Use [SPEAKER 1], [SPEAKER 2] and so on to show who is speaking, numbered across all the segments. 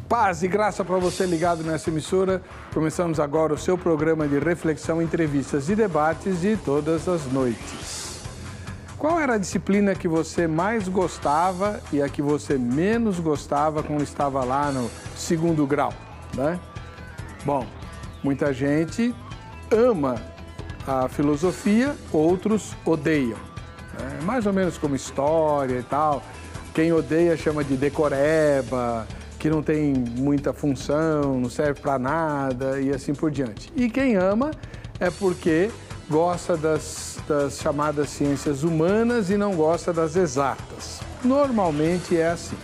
[SPEAKER 1] Paz e graça para você ligado nessa emissora. Começamos agora o seu programa de reflexão, entrevistas e debates de todas as noites. Qual era a disciplina que você mais gostava e a que você menos gostava quando estava lá no segundo grau, né? Bom, muita gente ama a filosofia, outros odeiam. É mais ou menos como história e tal. Quem odeia chama de decoreba, que não tem muita função, não serve para nada e assim por diante. E quem ama é porque gosta das chamadas ciências humanas e não gosta das exatas. Normalmente é assim.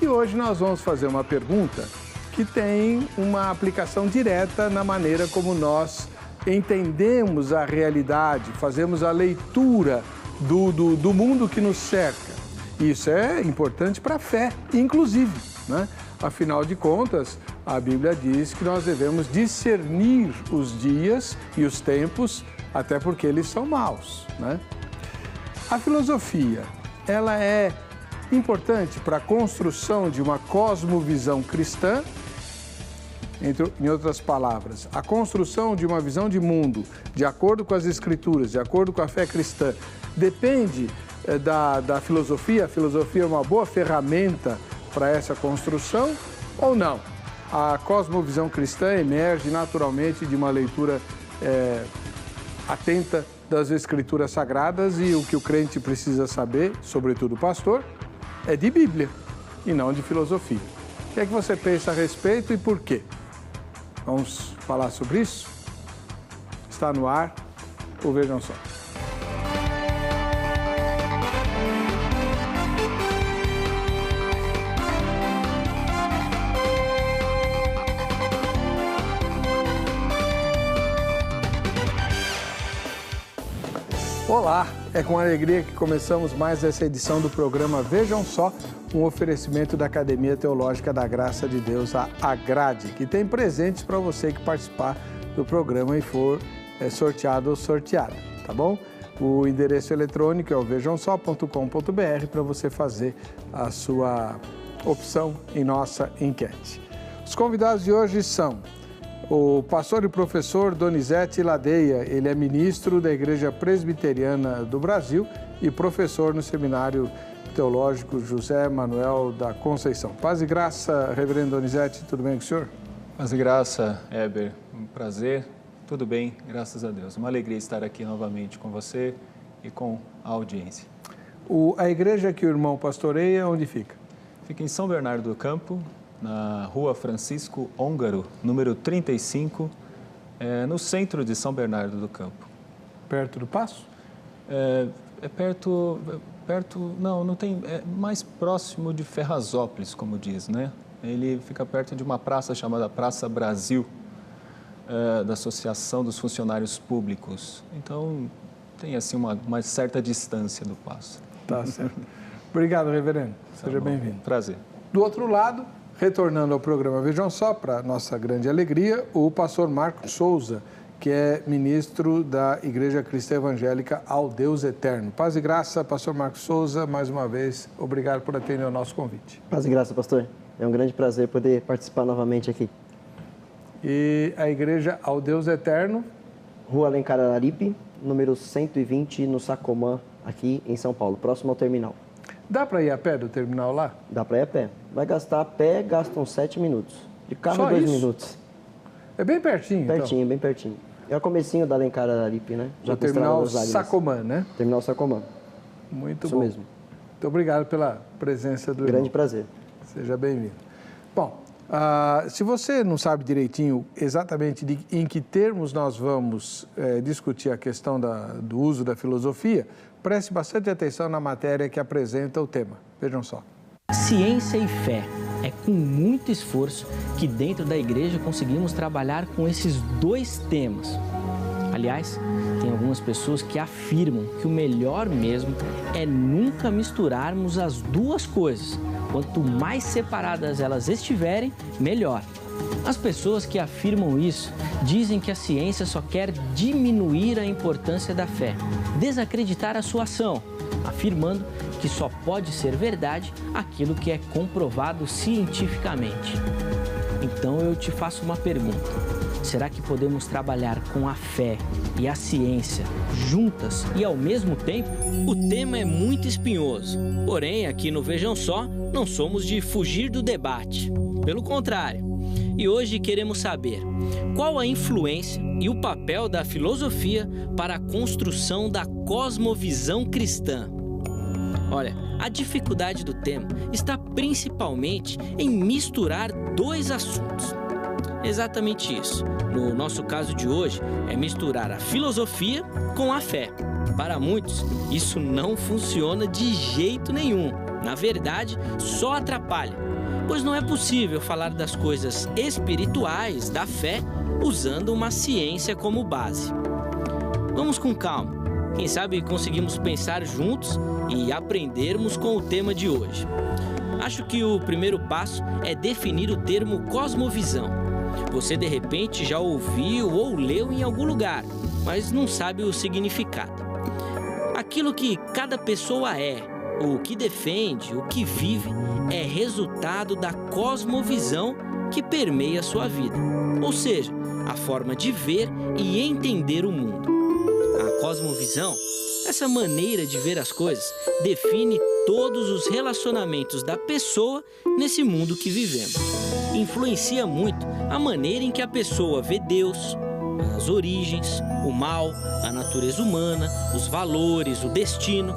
[SPEAKER 1] E hoje nós vamos fazer uma pergunta que tem uma aplicação direta na maneira como nós entendemos a realidade, fazemos a leitura do mundo que nos cerca. Isso é importante para a fé, inclusive. Né? Afinal de contas, a Bíblia diz que nós devemos discernir os dias e os tempos, até porque eles são maus. Né? A filosofia, ela é importante para a construção de uma cosmovisão cristã. Em outras palavras, a construção de uma visão de mundo, de acordo com as Escrituras, de acordo com a fé cristã, depende da filosofia. A filosofia é uma boa ferramenta para essa construção ou não? A cosmovisão cristã emerge naturalmente de uma leitura atenta das Escrituras Sagradas e o que o crente precisa saber, sobretudo o pastor, é de Bíblia e não de filosofia. O que é que você pensa a respeito e por quê? Vamos falar sobre isso? Está no ar o Vejam Só. Olá, é com alegria que começamos mais essa edição do programa Vejam Só, um oferecimento da Academia Teológica da Graça de Deus, a Agrade, que tem presentes para você que participar do programa e for sorteado ou sorteada, tá bom? O endereço eletrônico é o vejamsó.com.br para você fazer a sua opção em nossa enquete. Os convidados de hoje são o pastor e professor Donizete Ladeia. Ele é ministro da Igreja Presbiteriana do Brasil e professor no Seminário Teológico José Manuel da Conceição. Paz e graça, reverendo Donizete, tudo bem com o senhor?
[SPEAKER 2] Paz e graça, Heber, um prazer, tudo bem, graças a Deus. Uma alegria estar aqui novamente com você e com a audiência.
[SPEAKER 1] A igreja que o irmão pastoreia, onde fica?
[SPEAKER 2] Fica em São Bernardo do Campo, na Rua Francisco Ôngaro, número 35, no centro de São Bernardo do Campo.
[SPEAKER 1] Perto do Paço?
[SPEAKER 2] Não tem, é mais próximo de Ferrazópolis, como diz, né? Ele fica perto de uma praça chamada Praça Brasil, da Associação dos Funcionários Públicos. Então, tem assim uma certa distância do Paço.
[SPEAKER 1] Tá certo. Obrigado, reverendo. Seja bem-vindo.
[SPEAKER 2] Prazer.
[SPEAKER 1] Do outro lado, retornando ao programa Vejam Só, para nossa grande alegria, o pastor Marcos Souza, que é ministro da Igreja Cristã Evangélica ao Deus Eterno. Paz e graça, pastor Marcos Souza, mais uma vez, obrigado por atender ao nosso convite.
[SPEAKER 3] Paz e graça, pastor. É um grande prazer poder participar novamente aqui.
[SPEAKER 1] E a Igreja ao Deus Eterno?
[SPEAKER 3] Rua Alencar Araripe, número 120, no Sacomã, aqui em São Paulo, próximo ao terminal.
[SPEAKER 1] Dá para ir a pé do terminal lá?
[SPEAKER 3] Dá para ir a pé. Vai gastar a pé, gasta uns 7 minutos. De carro,
[SPEAKER 1] Só
[SPEAKER 3] 2
[SPEAKER 1] isso?
[SPEAKER 3] minutos.
[SPEAKER 1] É bem pertinho,
[SPEAKER 3] Pertinho,
[SPEAKER 1] então.
[SPEAKER 3] bem pertinho. É o comecinho da Alencar Araripe, né?
[SPEAKER 1] O terminal Sacomã, né?
[SPEAKER 3] Terminal Sacomã.
[SPEAKER 1] Muito
[SPEAKER 3] Isso
[SPEAKER 1] bom.
[SPEAKER 3] mesmo.
[SPEAKER 1] Muito obrigado pela presença do
[SPEAKER 3] Grande
[SPEAKER 1] irmão.
[SPEAKER 3] prazer.
[SPEAKER 1] Seja bem-vindo. Bom, se você não sabe direitinho exatamente em que termos nós vamos discutir a questão do uso da filosofia, preste bastante atenção na matéria que apresenta o tema. Vejam só.
[SPEAKER 4] Ciência e fé. É com muito esforço que dentro da igreja conseguimos trabalhar com esses dois temas. Aliás, tem algumas pessoas que afirmam que o melhor mesmo é nunca misturarmos as duas coisas. Quanto mais separadas elas estiverem, melhor. As pessoas que afirmam isso dizem que a ciência só quer diminuir a importância da fé, desacreditar a sua ação, afirmando que só pode ser verdade aquilo que é comprovado cientificamente. Então eu te faço uma pergunta: será que podemos trabalhar com a fé e a ciência juntas e ao mesmo tempo?
[SPEAKER 5] O tema é muito espinhoso, porém aqui no Vejam Só não somos de fugir do debate, pelo contrário. E hoje queremos saber qual a influência e o papel da filosofia para a construção da cosmovisão cristã. Olha, a dificuldade do tema está principalmente em misturar dois assuntos. Exatamente isso. No nosso caso de hoje, é misturar a filosofia com a fé. Para muitos, isso não funciona de jeito nenhum. Na verdade, só atrapalha, pois não é possível falar das coisas espirituais, da fé, usando uma ciência como base. Vamos com calma. Quem sabe conseguimos pensar juntos e aprendermos com o tema de hoje. Acho que o primeiro passo é definir o termo cosmovisão. Você, de repente, já ouviu ou leu em algum lugar, mas não sabe o significado. Aquilo que cada pessoa é, o que defende, o que vive, é resultado da cosmovisão que permeia sua vida. Ou seja, a forma de ver e entender o mundo. A cosmovisão, essa maneira de ver as coisas, define todos os relacionamentos da pessoa nesse mundo que vivemos. Influencia muito a maneira em que a pessoa vê Deus, as origens, o mal, a natureza humana, os valores, o destino.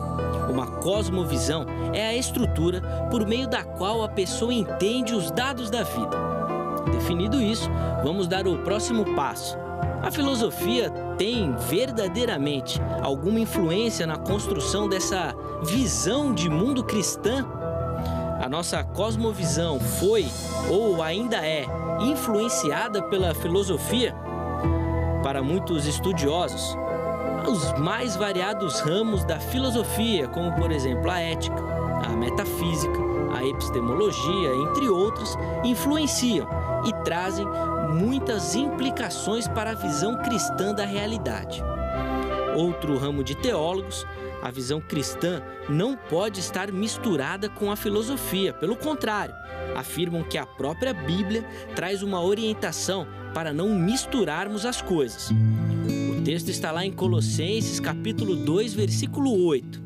[SPEAKER 5] Uma cosmovisão é a estrutura por meio da qual a pessoa entende os dados da vida. Definido isso, vamos dar o próximo passo. A filosofia tem verdadeiramente alguma influência na construção dessa visão de mundo cristã? A nossa cosmovisão foi, ou ainda é, influenciada pela filosofia? Para muitos estudiosos, os mais variados ramos da filosofia, como por exemplo a ética, a metafísica, a epistemologia, entre outros, influenciam e trazem muitas implicações para a visão cristã da realidade. Outro ramo de teólogos, a visão cristã não pode estar misturada com a filosofia. Pelo contrário, afirmam que a própria Bíblia traz uma orientação para não misturarmos as coisas. O texto está lá em Colossenses, capítulo 2, versículo 8.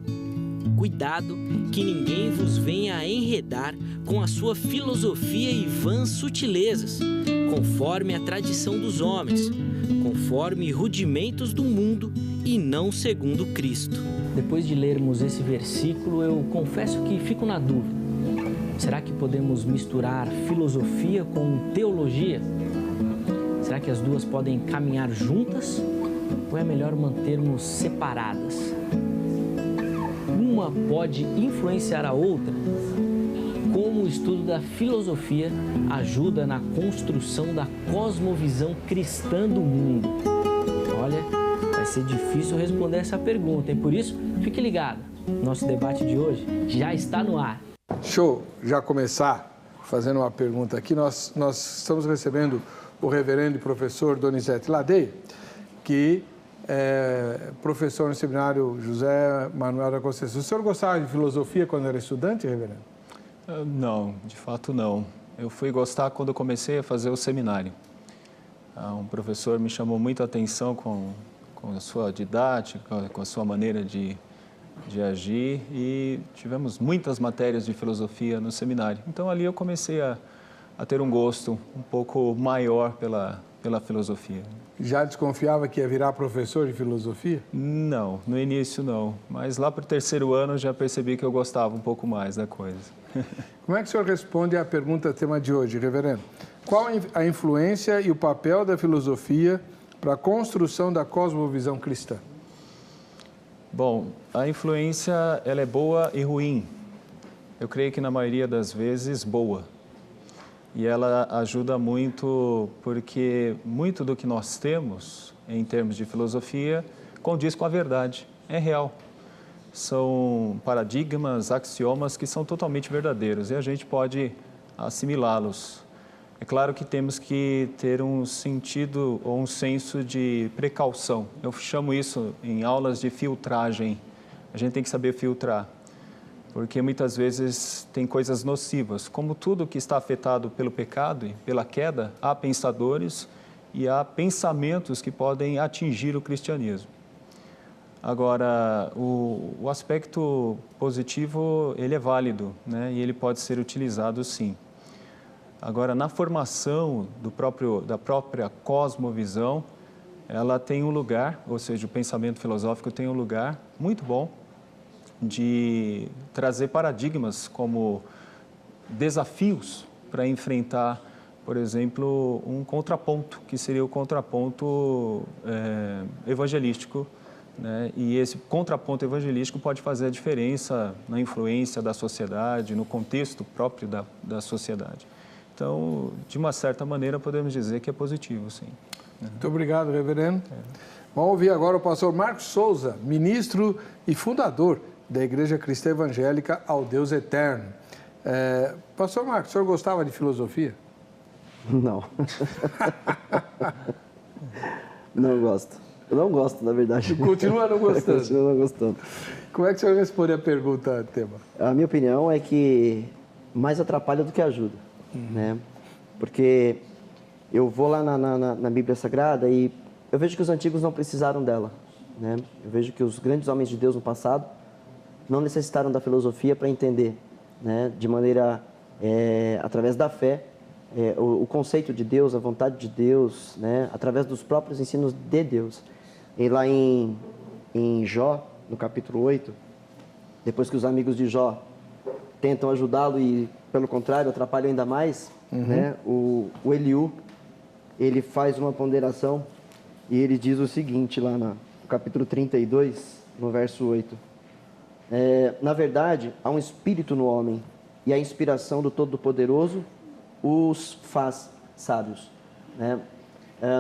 [SPEAKER 5] Cuidado que ninguém vos venha a enredar com a sua filosofia e vãs sutilezas, conforme a tradição dos homens, conforme rudimentos do mundo e não segundo Cristo.
[SPEAKER 4] Depois de lermos esse versículo, eu confesso que fico na dúvida. Será que podemos misturar filosofia com teologia? Será que as duas podem caminhar juntas? Ou é melhor mantermos separadas? Uma pode influenciar a outra? Como o estudo da filosofia ajuda na construção da cosmovisão cristã do mundo? Olha, vai ser difícil responder essa pergunta, e por isso, fique ligado. Nosso debate de hoje já está no ar.
[SPEAKER 1] Show! Já começar fazendo uma pergunta aqui. Nós estamos recebendo o reverendo e professor Donizete Ladeia, que é professor no seminário José Manuel da Conceição. O senhor gostava de filosofia quando era estudante, reverendo?
[SPEAKER 2] Não, de fato não. Eu fui gostar quando eu comecei a fazer o seminário. Um professor me chamou muito a atenção com a sua didática, com a sua maneira de agir, e tivemos muitas matérias de filosofia no seminário. Então ali eu comecei a ter um gosto um pouco maior pela filosofia.
[SPEAKER 1] Já desconfiava que ia virar professor de filosofia?
[SPEAKER 2] Não, no início não, mas lá para o terceiro ano eu já percebi que eu gostava um pouco mais da coisa.
[SPEAKER 1] Como é que o senhor responde à pergunta tema de hoje, reverendo? Qual a influência e o papel da filosofia para a construção da cosmovisão cristã?
[SPEAKER 2] Bom, a influência ela é boa e ruim. Eu creio que na maioria das vezes boa. E ela ajuda muito porque muito do que nós temos em termos de filosofia condiz com a verdade, é real. São paradigmas, axiomas que são totalmente verdadeiros e a gente pode assimilá-los. É claro que temos que ter um sentido ou um senso de precaução. Eu chamo isso em aulas de filtragem a gente tem que saber filtrar, porque muitas vezes tem coisas nocivas. Como tudo que está afetado pelo pecado e pela queda, há pensadores e há pensamentos que podem atingir o cristianismo. Agora, o aspecto positivo, ele é válido, né? E ele pode ser utilizado sim. Agora, na formação da própria cosmovisão, ela tem um lugar, ou seja, o pensamento filosófico tem um lugar muito bom de trazer paradigmas como desafios para enfrentar, por exemplo, um contraponto, que seria o contraponto evangelístico, né? E esse contraponto evangelístico pode fazer a diferença na influência da sociedade, no contexto próprio da sociedade. Então, de uma certa maneira, podemos dizer que é positivo, sim.
[SPEAKER 1] Muito obrigado, reverendo. Vamos ouvir agora o pastor Marcos Souza, ministro e fundador da Igreja Cristã Evangélica ao Deus Eterno. Pastor Marcos, o senhor gostava de filosofia?
[SPEAKER 3] Não. Não gosto. Eu não gosto, na verdade.
[SPEAKER 1] Continua não gostando?
[SPEAKER 3] Continua não gostando.
[SPEAKER 1] Como é que o senhor responde a pergunta, tema?
[SPEAKER 3] A minha opinião é que mais atrapalha do que ajuda, né? Porque eu vou lá na Bíblia Sagrada e eu vejo que os antigos não precisaram dela, né? Eu vejo que os grandes homens de Deus no passado não necessitaram da filosofia para entender, né? De maneira, através da fé, o conceito de Deus, a vontade de Deus, né? Através dos próprios ensinos de Deus. E lá em Jó, no capítulo 8, depois que os amigos de Jó tentam ajudá-lo e, pelo contrário, atrapalham ainda mais, né? O Eliú, ele faz uma ponderação e ele diz o seguinte lá no capítulo 32, no verso 8. Na verdade, há um espírito no homem e a inspiração do Todo-Poderoso os faz sábios, né?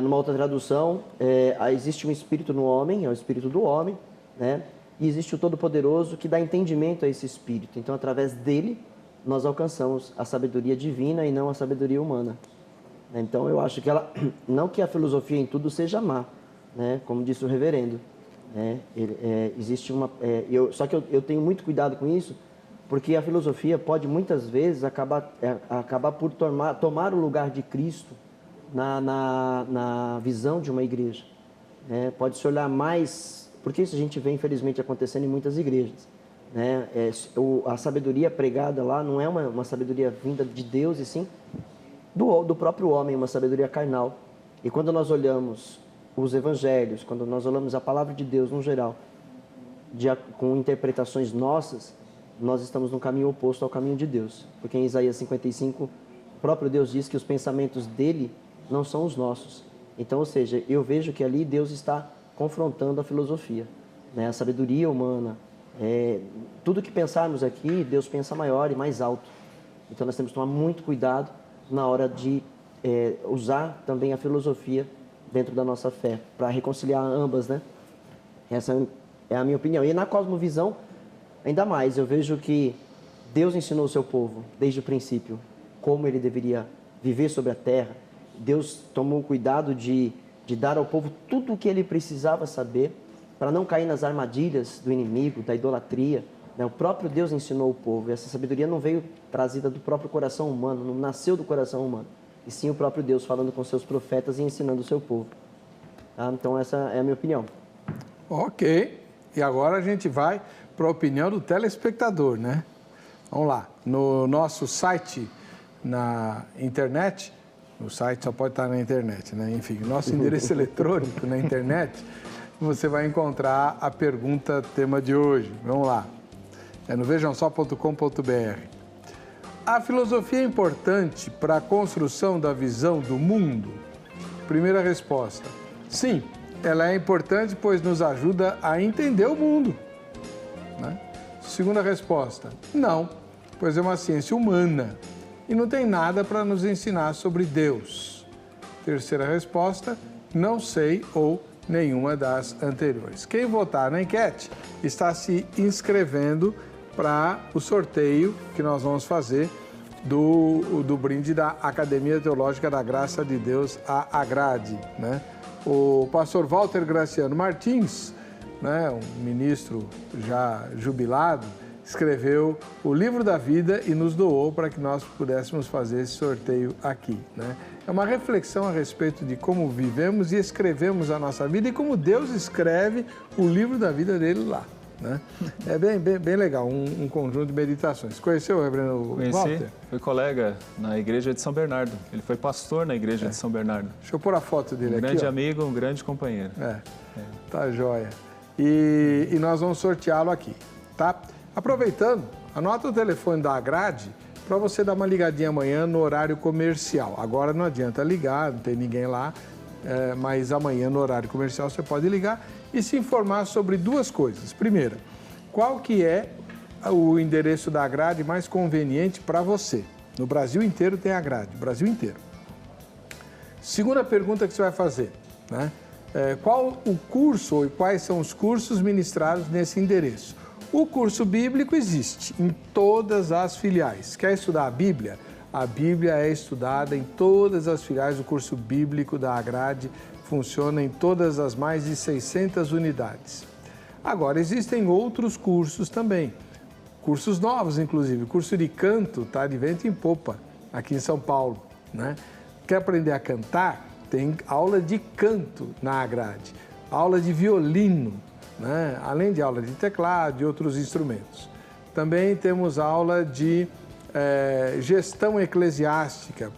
[SPEAKER 3] Numa outra tradução, existe um espírito no homem, é o espírito do homem, né? E existe o Todo-Poderoso que dá entendimento a esse espírito. Então, através dele, nós alcançamos a sabedoria divina e não a sabedoria humana. Então, eu acho que não que a filosofia em tudo seja má, né? Como disse o reverendo, né? Existe só que eu tenho muito cuidado com isso, porque a filosofia pode muitas vezes acabar por tomar o lugar de Cristo na visão de uma igreja. Pode se olhar mais, porque isso a gente vê infelizmente acontecendo em muitas igrejas, né? A sabedoria pregada lá não é uma sabedoria vinda de Deus, e sim do próprio homem, uma sabedoria carnal. E quando nós olhamos os evangelhos, quando nós olhamos a palavra de Deus no geral, com interpretações nossas, nós estamos no caminho oposto ao caminho de Deus. Porque em Isaías 55, o próprio Deus diz que os pensamentos dele não são os nossos. Então, ou seja, eu vejo que ali Deus está confrontando a filosofia, né? A sabedoria humana. Tudo que pensarmos aqui, Deus pensa maior e mais alto. Então, nós temos que tomar muito cuidado na hora de usar também a filosofia dentro da nossa fé, para reconciliar ambas, né? Essa é a minha opinião. E na cosmovisão, ainda mais, eu vejo que Deus ensinou o seu povo, desde o princípio, como ele deveria viver sobre a terra. Deus tomou cuidado de dar ao povo tudo o que ele precisava saber para não cair nas armadilhas do inimigo, da idolatria, né? O próprio Deus ensinou o povo. E essa sabedoria não veio trazida do próprio coração humano, não nasceu do coração humano, e sim o próprio Deus falando com seus profetas e ensinando o seu povo. Tá? Então essa é a minha opinião.
[SPEAKER 1] Ok. E agora a gente vai para a opinião do telespectador, né? Vamos lá. No nosso site, na internet, o site só pode estar na internet, né? Enfim, nosso endereço eletrônico na internet, você vai encontrar a pergunta tema de hoje. Vamos lá. É no vejamsó.com.br. A filosofia é importante para a construção da visão do mundo? Primeira resposta: sim, ela é importante, pois nos ajuda a entender o mundo, né? Segunda resposta: não, pois é uma ciência humana e não tem nada para nos ensinar sobre Deus. Terceira resposta: não sei ou nenhuma das anteriores. Quem votar na enquete está se inscrevendo para o sorteio que nós vamos fazer do brinde da Academia Teológica da Graça de Deus, a Agrade, né? O pastor Walter Graciano Martins né, um ministro já jubilado, escreveu o livro da vida e nos doou para que nós pudéssemos fazer esse sorteio aqui, né? É uma reflexão a respeito de como vivemos e escrevemos a nossa vida e como Deus escreve o livro da vida dele lá, né? É bem legal, um conjunto de meditações. Conheceu o reverendo Walter?
[SPEAKER 2] Conheci, fui colega na igreja de São Bernardo. Ele foi pastor na igreja de São Bernardo.
[SPEAKER 1] Deixa eu pôr a foto dele aqui.
[SPEAKER 2] Um grande
[SPEAKER 1] ó.
[SPEAKER 2] amigo, um grande companheiro.
[SPEAKER 1] Tá joia. E nós vamos sorteá-lo aqui, tá? Aproveitando, anota o telefone da Agrade para você dar uma ligadinha amanhã no horário comercial. Agora não adianta ligar, não tem ninguém lá, mas amanhã no horário comercial você pode ligar e se informar sobre duas coisas. Primeira, qual que é o endereço da Agrade mais conveniente para você? No Brasil inteiro tem Agrade, Brasil inteiro. Segunda pergunta que você vai fazer, né? Qual o curso ou quais são os cursos ministrados nesse endereço? O curso bíblico existe em todas as filiais. Quer estudar a Bíblia? A Bíblia é estudada em todas as filiais. O curso bíblico da Agrade funciona em todas as mais de 600 unidades. Agora, existem outros cursos também. Cursos novos, inclusive. O curso de canto está de vento em popa, aqui em São Paulo, né? Quer aprender a cantar? Tem aula de canto na Agrade. Aula de violino, né? Além de aula de teclado e outros instrumentos. Também temos aula de gestão eclesiástica.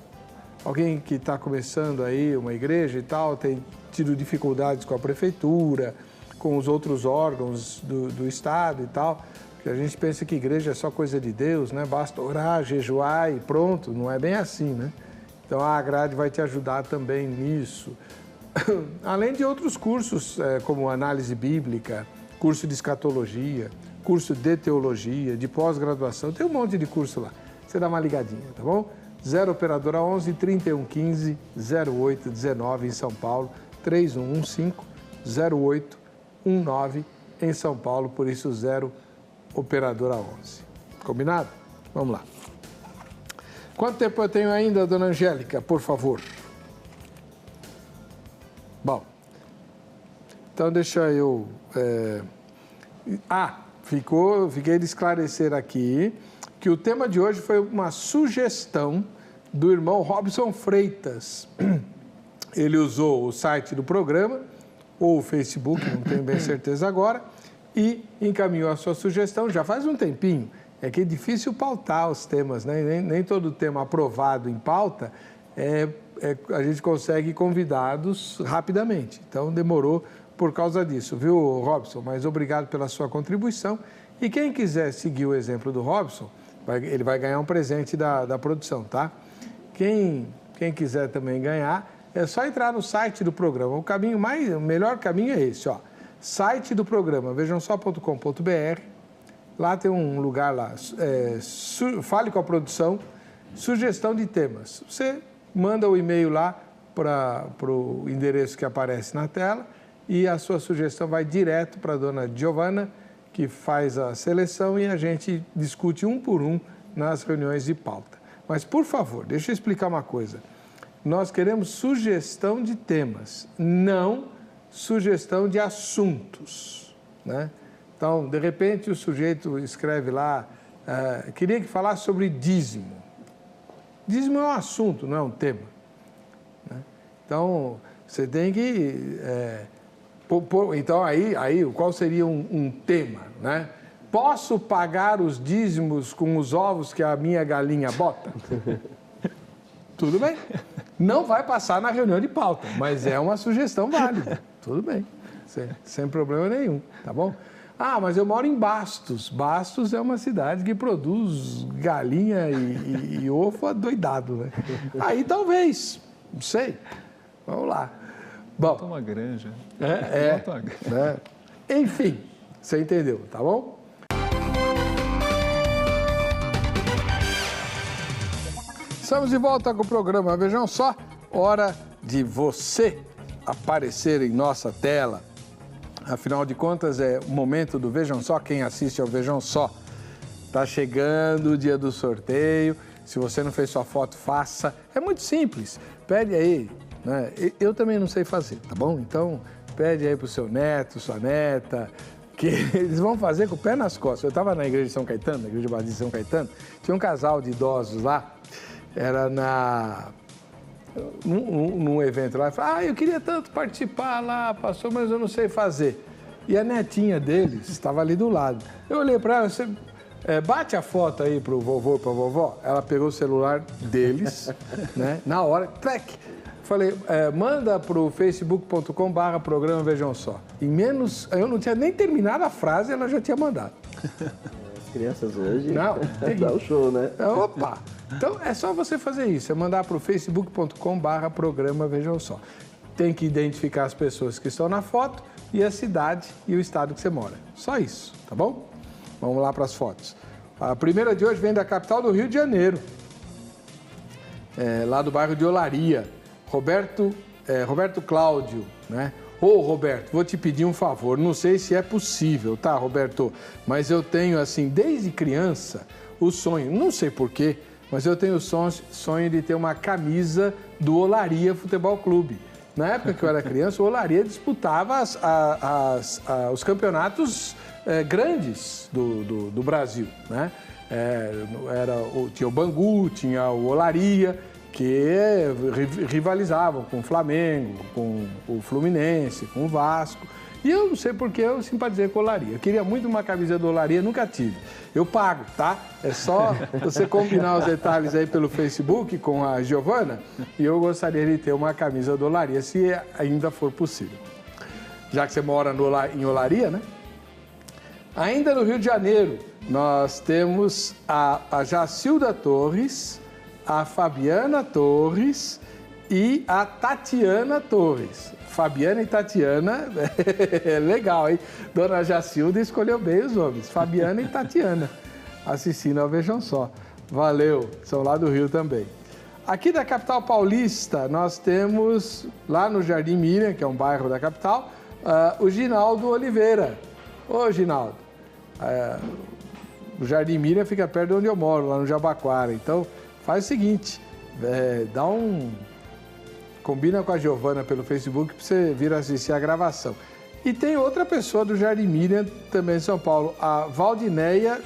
[SPEAKER 1] Alguém que está começando aí uma igreja e tal, tem tido dificuldades com a prefeitura, com os outros órgãos do Estado e tal, porque a gente pensa que igreja é só coisa de Deus, né? Basta orar, jejuar e pronto, não é bem assim, né? Então a Agrade vai te ajudar também nisso. Além de outros cursos, como análise bíblica, curso de escatologia, curso de teologia, de pós-graduação, tem um monte de curso lá. Você dá uma ligadinha, tá bom? 0 operadora 11 3115 0819 em São Paulo, 3115 0819 em São Paulo, por isso 0 operadora 11. Combinado? Vamos lá. Quanto tempo eu tenho ainda, dona Angélica, por favor? Bom, então deixa eu... fiquei de esclarecer aqui que o tema de hoje foi uma sugestão do irmão Robson Freitas. Ele usou o site do programa, ou o Facebook, não tenho bem certeza agora, e encaminhou a sua sugestão já faz um tempinho. É que é difícil pautar os temas, né? Nem todo tema aprovado em pauta a gente consegue convidados rapidamente. Então, demorou por causa disso, viu, Robson? Mas obrigado pela sua contribuição. E quem quiser seguir o exemplo do Robson, ele vai ganhar um presente da produção, tá? Quem quiser também ganhar, é só entrar no site do programa. O melhor caminho é esse, ó. Site do programa, vejamsó.com.br. Lá tem um lugar lá, fale com a produção, sugestão de temas. Você manda o e-mail lá para o endereço que aparece na tela e a sua sugestão vai direto para a dona Giovana, que faz a seleção e a gente discute um por um nas reuniões de pauta. Mas, por favor, deixa eu explicar uma coisa. Nós queremos sugestão de temas, não sugestão de assuntos, né? Então, de repente, o sujeito escreve lá, queria que falasse sobre dízimo. Dízimo é um assunto, não é um tema, né? Então, você tem que... então, aí, qual seria um tema, né? Posso pagar os dízimos com os ovos que a minha galinha bota? Tudo bem. Não vai passar na reunião de pauta, mas é uma sugestão válida. Tudo bem, sem problema nenhum, tá bom? Mas eu moro em Bastos. Bastos é uma cidade que produz galinha e ovo adoidado, né? Aí talvez, não sei. Vamos lá. Bom,
[SPEAKER 2] Bota uma granja.
[SPEAKER 1] Enfim, você entendeu, tá bom? Estamos de volta com o programa. Vejam só, hora de você aparecer em nossa tela. Afinal de contas, é o momento do Vejam Só. Quem assiste ao Vejam Só. Está chegando o dia do sorteio. Se você não fez sua foto, faça. É muito simples. Pede aí, né? Eu também não sei fazer, tá bom? Então, Pede aí pro seu neto, sua neta, que eles vão fazer com o pé nas costas. Eu estava na igreja de São Caetano, na igreja Batista de São Caetano, tinha um casal de idosos lá, era num evento lá, falei, eu queria tanto participar lá, pastor, mas eu não sei fazer. E a netinha deles estava ali do lado. Eu olhei para ela, você bate a foto aí pro vovô e pra vovó. Ela pegou o celular deles, né, na hora, trec. Falei, manda pro facebook.com/programa Vejam Só. Em menos, eu não tinha nem terminado a frase, ela já tinha mandado.
[SPEAKER 3] As crianças hoje
[SPEAKER 1] Não,
[SPEAKER 3] dá o show, né?
[SPEAKER 1] Opa! Então é só você fazer isso, é mandar pro facebook.com/programa Vejam Só. Tem que identificar as pessoas que estão na foto e a cidade e o estado que você mora. Só isso, tá bom? Vamos lá para as fotos. A primeira de hoje vem da capital do Rio de Janeiro, lá do bairro de Olaria. Roberto Cláudio, né? Ô, Roberto, vou te pedir um favor, não sei se é possível, tá, Roberto? Mas eu tenho, assim, desde criança, o sonho, não sei porquê, mas eu tenho o sonho de ter uma camisa do Olaria Futebol Clube. Na época que eu era criança, o Olaria disputava os campeonatos grandes do Brasil, né? Tinha o Bangu, tinha o Olaria, que rivalizavam com o Flamengo, com o Fluminense, com o Vasco. E eu não sei porque eu simpatizei com o Olaria. Eu queria muito uma camisa do Olaria, nunca tive. Eu pago, tá? É só você combinar os detalhes aí pelo Facebook com a Giovana e eu gostaria de ter uma camisa do Olaria, se ainda for possível. Já que você mora em Olaria, né? Ainda no Rio de Janeiro, nós temos a Jacilda Torres, a Fabiana Torres e a Tatiana Torres. Fabiana e Tatiana, legal, hein? Dona Jacilda escolheu bem os nomes, Fabiana e Tatiana, assistindo ao Vejam Só. Valeu, são lá do Rio também. Aqui da capital paulista, nós temos, lá no Jardim Miriam, que é um bairro da capital, o Ginaldo Oliveira. Ô, Ginaldo, o Jardim Miriam fica perto de onde eu moro, lá no Jabaquara. Então, faz o seguinte, combina com a Giovana pelo Facebook para você vir assistir a gravação. E tem outra pessoa do Jardim Miriam, também em São Paulo, a Valdinélia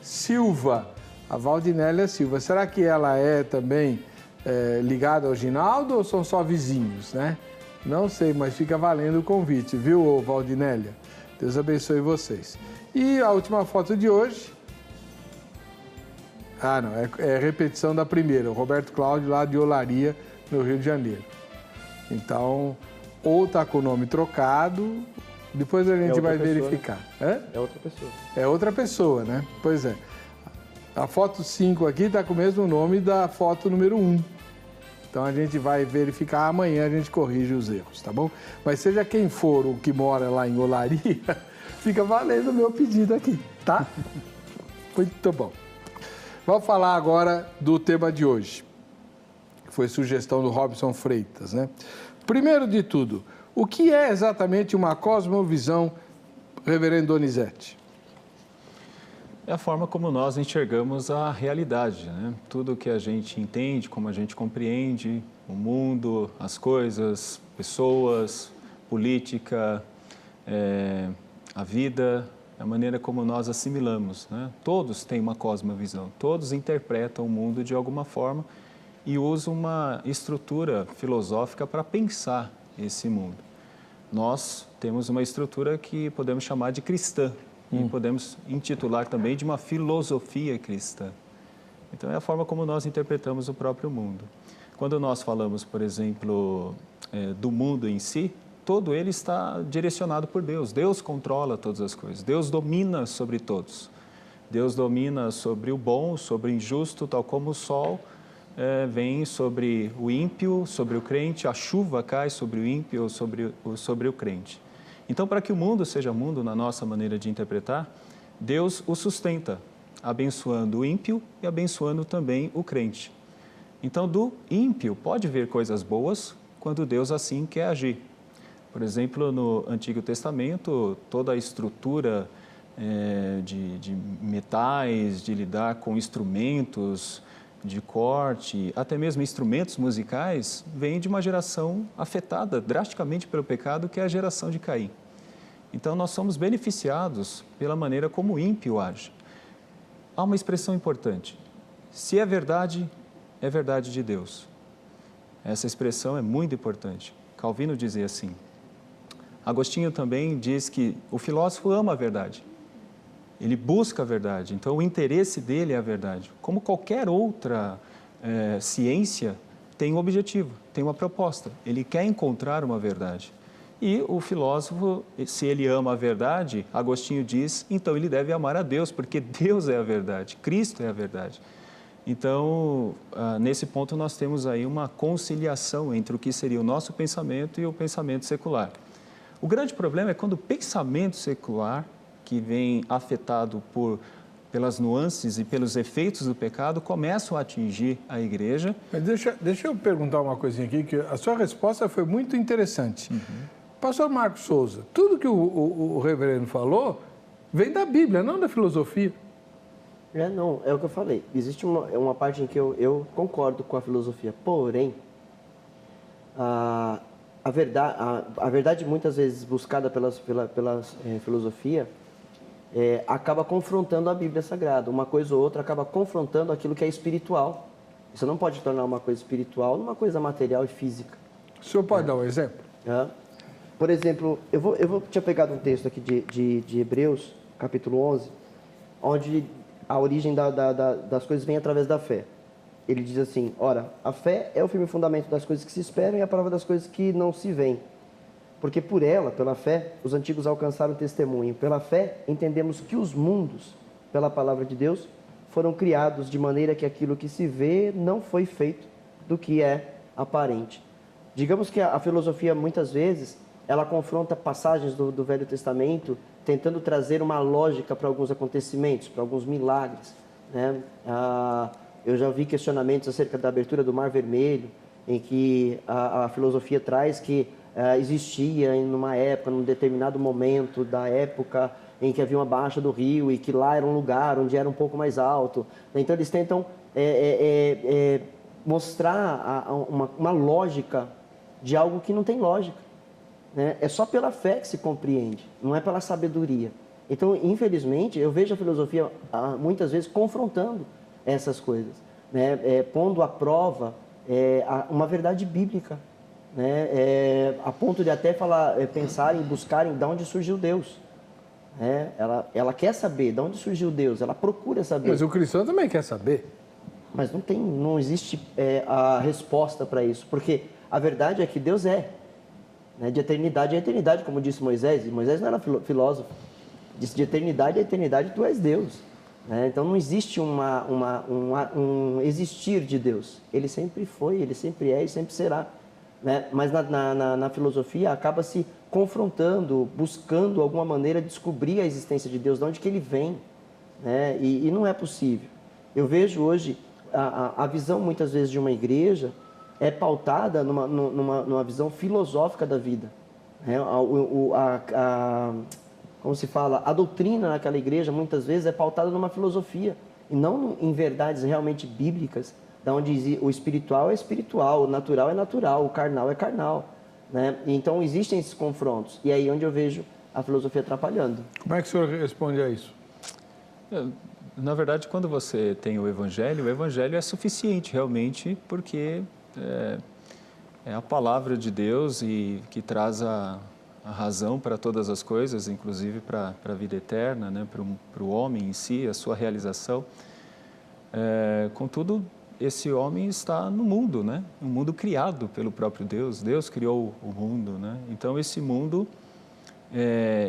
[SPEAKER 1] Silva. A Valdinélia Silva. Será que ela é também ligada ao Ginaldo ou são só vizinhos, né? Não sei, mas fica valendo o convite, viu, Valdinélia? Deus abençoe vocês. E a última foto de hoje... não, é repetição da primeira, o Roberto Cláudio lá de Olaria, no Rio de Janeiro. Então, ou está com o nome trocado, depois a gente vai verificar.
[SPEAKER 3] Né? É outra pessoa.
[SPEAKER 1] É outra pessoa, né? Pois é. A foto 5 aqui está com o mesmo nome da foto número 1. Então a gente vai verificar, amanhã a gente corrige os erros, tá bom? Mas seja quem for o que mora lá em Olaria, fica valendo o meu pedido aqui, tá? Muito bom. Vamos falar agora do tema de hoje, que foi sugestão do Robson Freitas, né? Primeiro de tudo, o que é exatamente uma cosmovisão, reverendo Donizete?
[SPEAKER 2] É a forma como nós enxergamos a realidade, né? Tudo que a gente entende, como a gente compreende o mundo, as coisas, pessoas, política, a vida, a maneira como nós assimilamos, né? Todos têm uma cosmovisão, todos interpretam o mundo de alguma forma e usam uma estrutura filosófica para pensar esse mundo. Nós temos uma estrutura que podemos chamar de cristã e podemos intitular também de uma filosofia cristã. Então, é a forma como nós interpretamos o próprio mundo. Quando nós falamos, por exemplo, do mundo em si, todo ele está direcionado por Deus. Deus controla todas as coisas. Deus domina sobre todos. Deus domina sobre o bom, sobre o injusto, tal como o sol vem sobre o ímpio, sobre o crente, a chuva cai sobre o ímpio, sobre o crente. Então, para que o mundo seja mundo, na nossa maneira de interpretar, Deus o sustenta, abençoando o ímpio e abençoando também o crente. Então, do ímpio pode vir coisas boas quando Deus assim quer agir. Por exemplo, no Antigo Testamento, toda a estrutura de metais, de lidar com instrumentos, de corte, até mesmo instrumentos musicais, vem de uma geração afetada drasticamente pelo pecado, que é a geração de Caim. Então, nós somos beneficiados pela maneira como o ímpio age. Há uma expressão importante: se é verdade de Deus. Essa expressão é muito importante. Calvino dizia assim. Agostinho também diz que o filósofo ama a verdade. Ele busca a verdade, então o interesse dele é a verdade. Como qualquer outra ciência, tem um objetivo, tem uma proposta. Ele quer encontrar uma verdade. E o filósofo, se ele ama a verdade, Agostinho diz, então ele deve amar a Deus, porque Deus é a verdade, Cristo é a verdade. Então, nesse ponto, nós temos aí uma conciliação entre o que seria o nosso pensamento e o pensamento secular. O grande problema é quando o pensamento secular, que vem afetado pelas nuances e pelos efeitos do pecado, começam a atingir a igreja.
[SPEAKER 1] Mas deixa eu perguntar uma coisinha aqui, que a sua resposta foi muito interessante. Pastor Marcos Souza, tudo que o reverendo falou vem da Bíblia, não da filosofia.
[SPEAKER 3] Não, é o que eu falei. Existe uma parte em que eu concordo com a filosofia, porém, a verdade muitas vezes buscada pela filosofia acaba confrontando a Bíblia Sagrada. Uma coisa ou outra acaba confrontando aquilo que é espiritual. Você não pode tornar uma coisa espiritual numa coisa material e física.
[SPEAKER 1] O senhor pode dar um exemplo?
[SPEAKER 3] Por exemplo, eu tinha pegado um texto aqui de Hebreus, capítulo 11, onde a origem das coisas vem através da fé. Ele diz assim, ora, a fé é o firme fundamento das coisas que se esperam e a prova das coisas que não se veem. Porque por ela, pela fé, os antigos alcançaram testemunho. Pela fé, entendemos que os mundos, pela palavra de Deus, foram criados de maneira que aquilo que se vê não foi feito do que é aparente. Digamos que a filosofia, muitas vezes, ela confronta passagens do Velho Testamento, tentando trazer uma lógica para alguns acontecimentos, para alguns milagres, né? Eu já vi questionamentos acerca da abertura do Mar Vermelho, em que a filosofia traz que existia em uma época, num determinado momento da época em que havia uma baixa do rio e que lá era um lugar onde era um pouco mais alto. Então eles tentam mostrar uma lógica de algo que não tem lógica, né? É só pela fé que se compreende, não é pela sabedoria. Então, infelizmente, eu vejo a filosofia muitas vezes confrontando essas coisas, né? Pondo à prova uma verdade bíblica, né? A ponto de até pensarem, buscarem de onde surgiu Deus. Né? Ela quer saber de onde surgiu Deus, ela procura saber.
[SPEAKER 1] Mas o cristão também quer saber.
[SPEAKER 3] Mas não existe a resposta para isso, porque a verdade é que Deus né? De eternidade a eternidade, como disse Moisés, e Moisés não era filósofo, disse de eternidade a eternidade tu és Deus. Né? Então não existe um existir de Deus, ele sempre foi, ele sempre é e sempre será. Né? Mas na filosofia acaba se confrontando, buscando alguma maneira de descobrir a existência de Deus, de onde que ele vem, né? E não é possível. Eu vejo hoje a visão muitas vezes de uma igreja é pautada numa visão filosófica da vida, né? Como se fala, a doutrina naquela igreja muitas vezes é pautada numa filosofia e não em verdades realmente bíblicas, da onde o espiritual é espiritual, o natural é natural, o carnal é carnal, né? Então existem esses confrontos e é aí onde eu vejo a filosofia atrapalhando.
[SPEAKER 1] Como é que o senhor responde a isso?
[SPEAKER 2] Na verdade, quando você tem o Evangelho é suficiente realmente, porque é a palavra de Deus e que traz a razão para todas as coisas, inclusive para a vida eterna, né? para o homem em si, a sua realização. Contudo, esse homem está no mundo, né? Um mundo criado pelo próprio Deus. Deus criou o mundo, né? Então, esse mundo,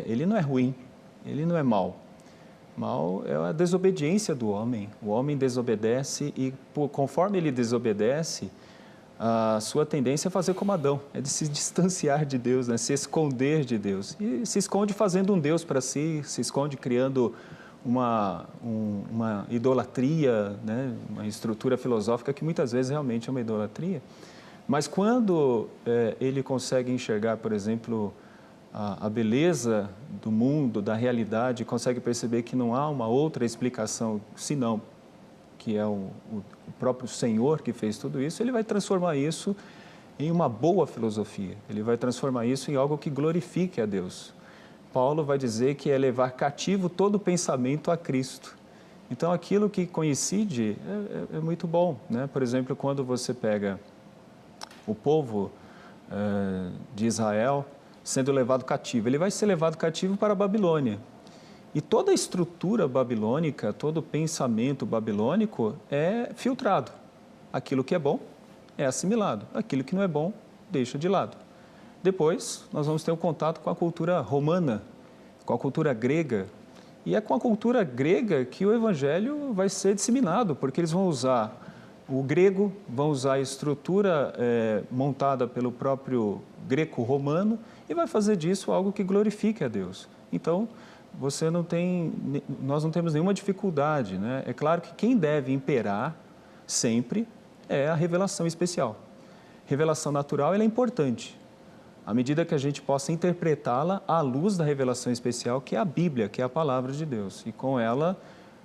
[SPEAKER 2] ele não é ruim, ele não é mau. Mal é a desobediência do homem. O homem desobedece e, conforme ele desobedece, a sua tendência é fazer como Adão, é de se distanciar de Deus, né? Se esconder de Deus. E se esconde fazendo um Deus para si, se esconde criando uma idolatria, né? Uma estrutura filosófica que muitas vezes realmente é uma idolatria. Mas quando ele consegue enxergar, por exemplo, a beleza do mundo, da realidade, consegue perceber que não há uma outra explicação senão que é o próprio Senhor que fez tudo isso, ele vai transformar isso em uma boa filosofia. Ele vai transformar isso em algo que glorifique a Deus. Paulo vai dizer que é levar cativo todo pensamento a Cristo. Então, aquilo que coincide é muito bom, né? Por exemplo, quando você pega o povo de Israel sendo levado cativo, ele vai ser levado cativo para a Babilônia. E toda a estrutura babilônica, todo o pensamento babilônico é filtrado. Aquilo que é bom é assimilado, aquilo que não é bom deixa de lado. Depois, nós vamos ter um contato com a cultura romana, com a cultura grega. E é com a cultura grega que o evangelho vai ser disseminado, porque eles vão usar o grego, vão usar a estrutura montada pelo próprio greco-romano e vai fazer disso algo que glorifique a Deus. Então, nós não temos nenhuma dificuldade, né? É claro que quem deve imperar sempre é a revelação especial. Revelação natural ela é importante, à medida que a gente possa interpretá-la à luz da revelação especial, que é a Bíblia, que é a palavra de Deus. E com ela,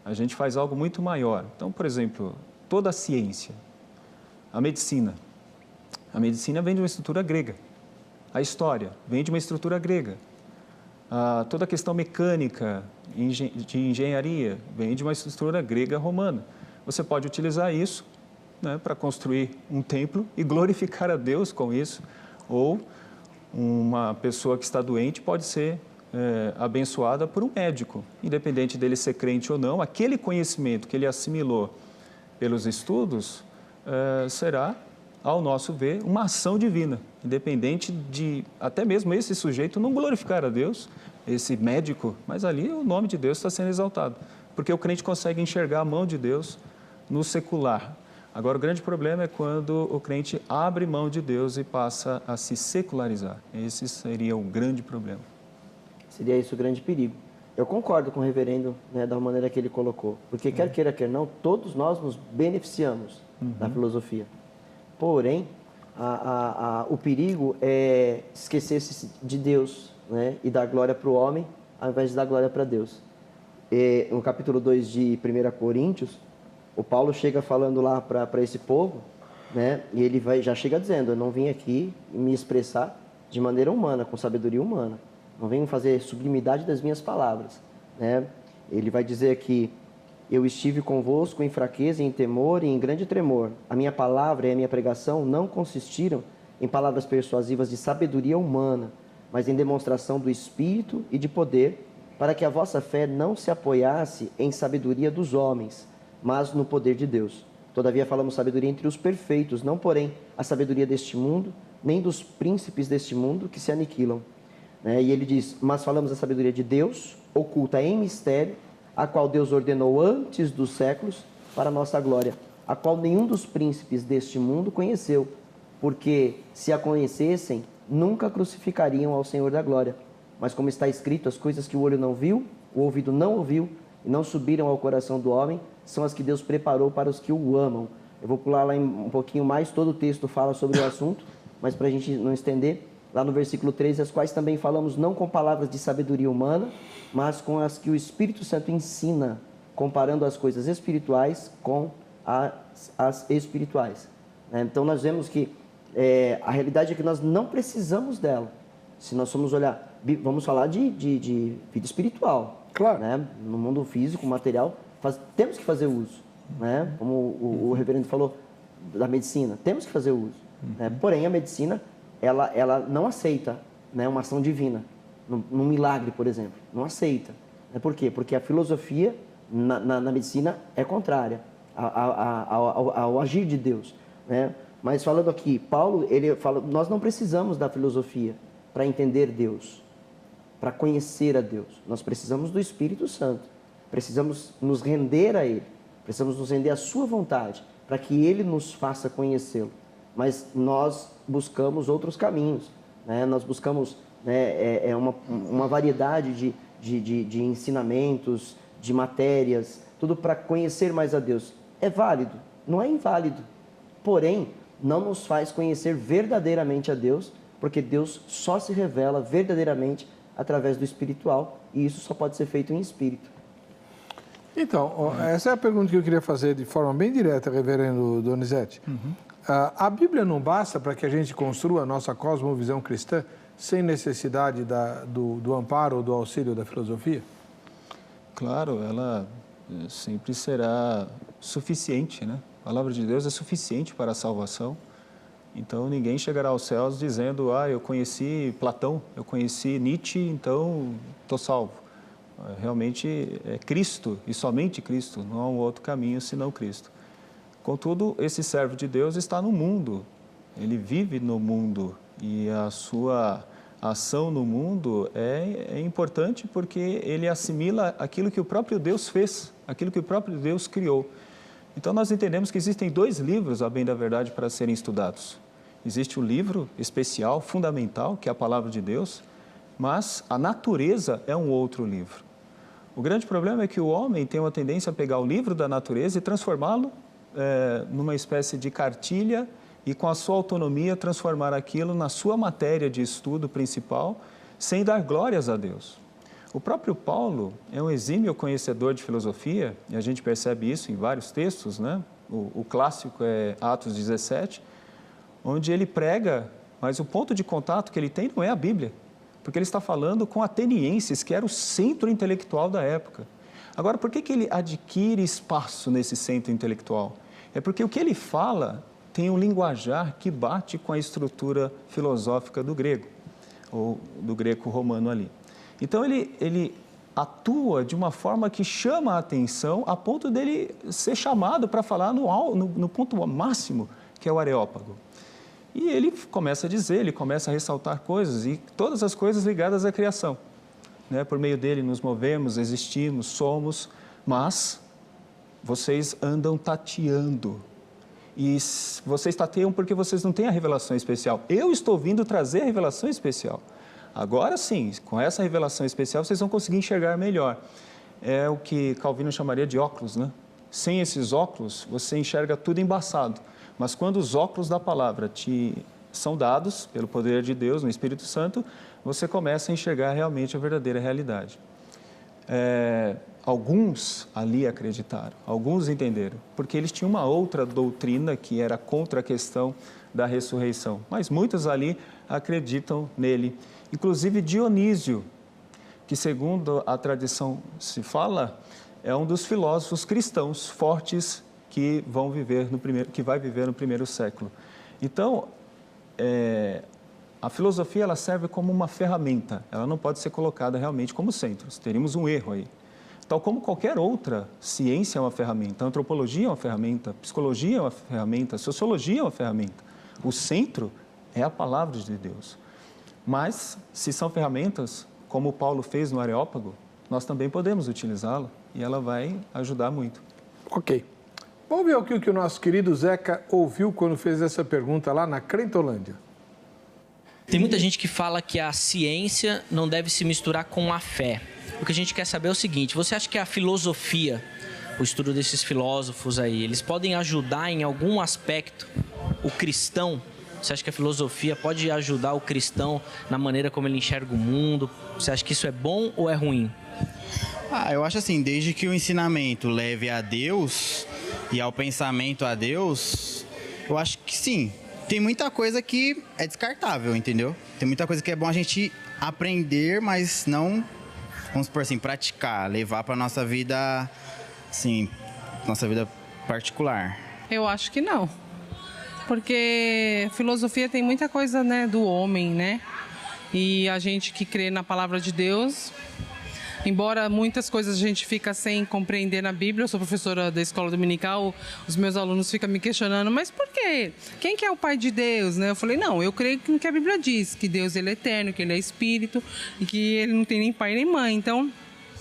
[SPEAKER 2] a gente faz algo muito maior. Então, por exemplo, toda a ciência, a medicina vem de uma estrutura grega. A história vem de uma estrutura grega. Toda a questão mecânica, de engenharia, vem de uma estrutura grega romana. Você pode utilizar isso, né, para construir um templo e glorificar a Deus com isso, ou uma pessoa que está doente pode ser abençoada por um médico, independente dele ser crente ou não. Aquele conhecimento que ele assimilou pelos estudos será, ao nosso ver, uma ação divina, independente de até mesmo esse sujeito não glorificar a Deus, esse médico, mas ali o nome de Deus está sendo exaltado, porque o crente consegue enxergar a mão de Deus no secular. Agora, o grande problema é quando o crente abre mão de Deus e passa a se secularizar. Esse seria o grande problema.
[SPEAKER 3] Seria isso o grande perigo. Eu concordo com o reverendo, né, da maneira que ele colocou, porque quer queira, quer não, todos nós nos beneficiamos da filosofia. Porém, o perigo é esquecer-se de Deus, né, e dar glória para o homem, ao invés de dar glória para Deus. No capítulo 2 de 1 Coríntios, o Paulo chega falando lá para esse povo, né, e ele já chega dizendo: eu não vim aqui me expressar de maneira humana, com sabedoria humana. Não venho fazer sublimidade das minhas palavras, né? Ele vai dizer que eu estive convosco em fraqueza, em temor e em grande tremor. A minha palavra e a minha pregação não consistiram em palavras persuasivas de sabedoria humana, mas em demonstração do Espírito e de poder, para que a vossa fé não se apoiasse em sabedoria dos homens, mas no poder de Deus. Todavia falamos sabedoria entre os perfeitos, não porém a sabedoria deste mundo, nem dos príncipes deste mundo que se aniquilam. E ele diz: mas falamos a sabedoria de Deus, oculta em mistério, a qual Deus ordenou antes dos séculos para a nossa glória, a qual nenhum dos príncipes deste mundo conheceu, porque se a conhecessem, nunca crucificariam ao Senhor da glória. Mas como está escrito, as coisas que o olho não viu, o ouvido não ouviu, e não subiram ao coração do homem, são as que Deus preparou para os que o amam. Eu vou pular lá um pouquinho mais, todo o texto fala sobre o assunto, mas para a gente não estender, lá no versículo 13, as quais também falamos não com palavras de sabedoria humana, mas com as que o Espírito Santo ensina, comparando as coisas espirituais com as espirituais. Então nós vemos que a realidade é que nós não precisamos dela. Se nós formos olhar, vamos falar de vida espiritual.
[SPEAKER 1] Claro.
[SPEAKER 3] Né? No mundo físico, material, temos que fazer uso. Né? Como o reverendo falou da medicina, temos que fazer uso. Né? Porém, a medicina, ela não aceita, né, uma ação divina, num milagre, por exemplo. Não aceita. Por quê? Porque a filosofia na medicina é contrária ao agir de Deus. Né? Mas falando aqui, Paulo, ele fala, nós não precisamos da filosofia para entender Deus, para conhecer a Deus. Nós precisamos do Espírito Santo. Precisamos nos render a Ele. Precisamos nos render à sua vontade, para que Ele nos faça conhecê-lo. Mas nós buscamos outros caminhos, né? Nós buscamos, né, uma variedade de ensinamentos, de matérias, tudo para conhecer mais a Deus. É válido, não é inválido. Porém, não nos faz conhecer verdadeiramente a Deus, porque Deus só se revela verdadeiramente através do espiritual, e isso só pode ser feito em espírito.
[SPEAKER 1] Então, essa é a pergunta que eu queria fazer de forma bem direta, reverendo Donizete. A Bíblia não basta para que a gente construa a nossa cosmovisão cristã sem necessidade do amparo ou do auxílio da filosofia?
[SPEAKER 2] Claro, ela sempre será suficiente, né? A palavra de Deus é suficiente para a salvação. Então, ninguém chegará aos céus dizendo, eu conheci Platão, eu conheci Nietzsche, então estou salvo. Realmente é Cristo e somente Cristo, não há um outro caminho senão Cristo. Contudo, esse servo de Deus está no mundo, ele vive no mundo e a sua ação no mundo é importante porque ele assimila aquilo que o próprio Deus fez, aquilo que o próprio Deus criou. Então, nós entendemos que existem 2 livros, a bem da verdade, para serem estudados. Existe o livro especial, fundamental, que é a Palavra de Deus, mas a natureza é um outro livro. O grande problema é que o homem tem uma tendência a pegar o livro da natureza e transformá-lo numa espécie de cartilha e, com a sua autonomia, transformar aquilo na sua matéria de estudo principal, sem dar glórias a Deus. O próprio Paulo é um exímio conhecedor de filosofia, e a gente percebe isso em vários textos, né? O clássico é Atos 17, onde ele prega, mas o ponto de contato que ele tem não é a Bíblia, porque ele está falando com atenienses, que era o centro intelectual da época. Agora, por que ele adquire espaço nesse centro intelectual? É porque o que ele fala tem um linguajar que bate com a estrutura filosófica do grego, ou do greco-romano ali. Então, ele atua de uma forma que chama a atenção a ponto dele ser chamado para falar no ponto máximo, que é o Areópago. E ele começa a dizer, ele começa a ressaltar coisas, e todas as coisas ligadas à criação. Né? Por meio dele nos movemos, existimos, somos, mas vocês andam tateando. E vocês tateiam porque vocês não têm a revelação especial. Eu estou vindo trazer a revelação especial. Agora sim, com essa revelação especial, vocês vão conseguir enxergar melhor. É o que Calvino chamaria de óculos, né? Sem esses óculos, você enxerga tudo embaçado. Mas quando os óculos da palavra te são dados pelo poder de Deus, no Espírito Santo, você começa a enxergar realmente a verdadeira realidade. Alguns ali acreditaram, alguns entenderam, porque eles tinham uma outra doutrina que era contra a questão da ressurreição. Mas muitos ali acreditam nele. Inclusive Dionísio, que segundo a tradição se fala, é um dos filósofos cristãos fortes que vai viver no primeiro século. Então, a filosofia ela serve como uma ferramenta, ela não pode ser colocada realmente como centro, teríamos um erro aí. Tal como qualquer outra ciência é uma ferramenta, a antropologia é uma ferramenta, a psicologia é uma ferramenta, a sociologia é uma ferramenta. O centro é a palavra de Deus. Mas, se são ferramentas, como Paulo fez no Areópago, nós também podemos utilizá-la e ela vai ajudar muito.
[SPEAKER 1] Ok. Vamos ver o que o nosso querido Zeca ouviu quando fez essa pergunta lá na Crentolândia.
[SPEAKER 5] Tem muita gente que fala que a ciência não deve se misturar com a fé. O que a gente quer saber é o seguinte, você acha que a filosofia, o estudo desses filósofos aí, eles podem ajudar em algum aspecto o cristão? Você acha que a filosofia pode ajudar o cristão na maneira como ele enxerga o mundo? Você acha que isso é bom ou é ruim?
[SPEAKER 6] Eu acho assim, desde que o ensinamento leve a Deus e ao pensamento a Deus, eu acho que sim. Tem muita coisa que é descartável, entendeu? Tem muita coisa que é bom a gente aprender, mas não, vamos supor assim, praticar, levar para nossa vida, assim, nossa vida particular.
[SPEAKER 7] Eu acho que não. Porque filosofia tem muita coisa, né, do homem, né? E a gente que crê na palavra de Deus, embora muitas coisas a gente fica sem compreender na Bíblia, eu sou professora da escola dominical, os meus alunos ficam me questionando, mas por quê? Quem que é o Pai de Deus, né? Eu falei, não, eu creio no que a Bíblia diz, que Deus ele é eterno, que ele é espírito e que ele não tem nem pai nem mãe. Então,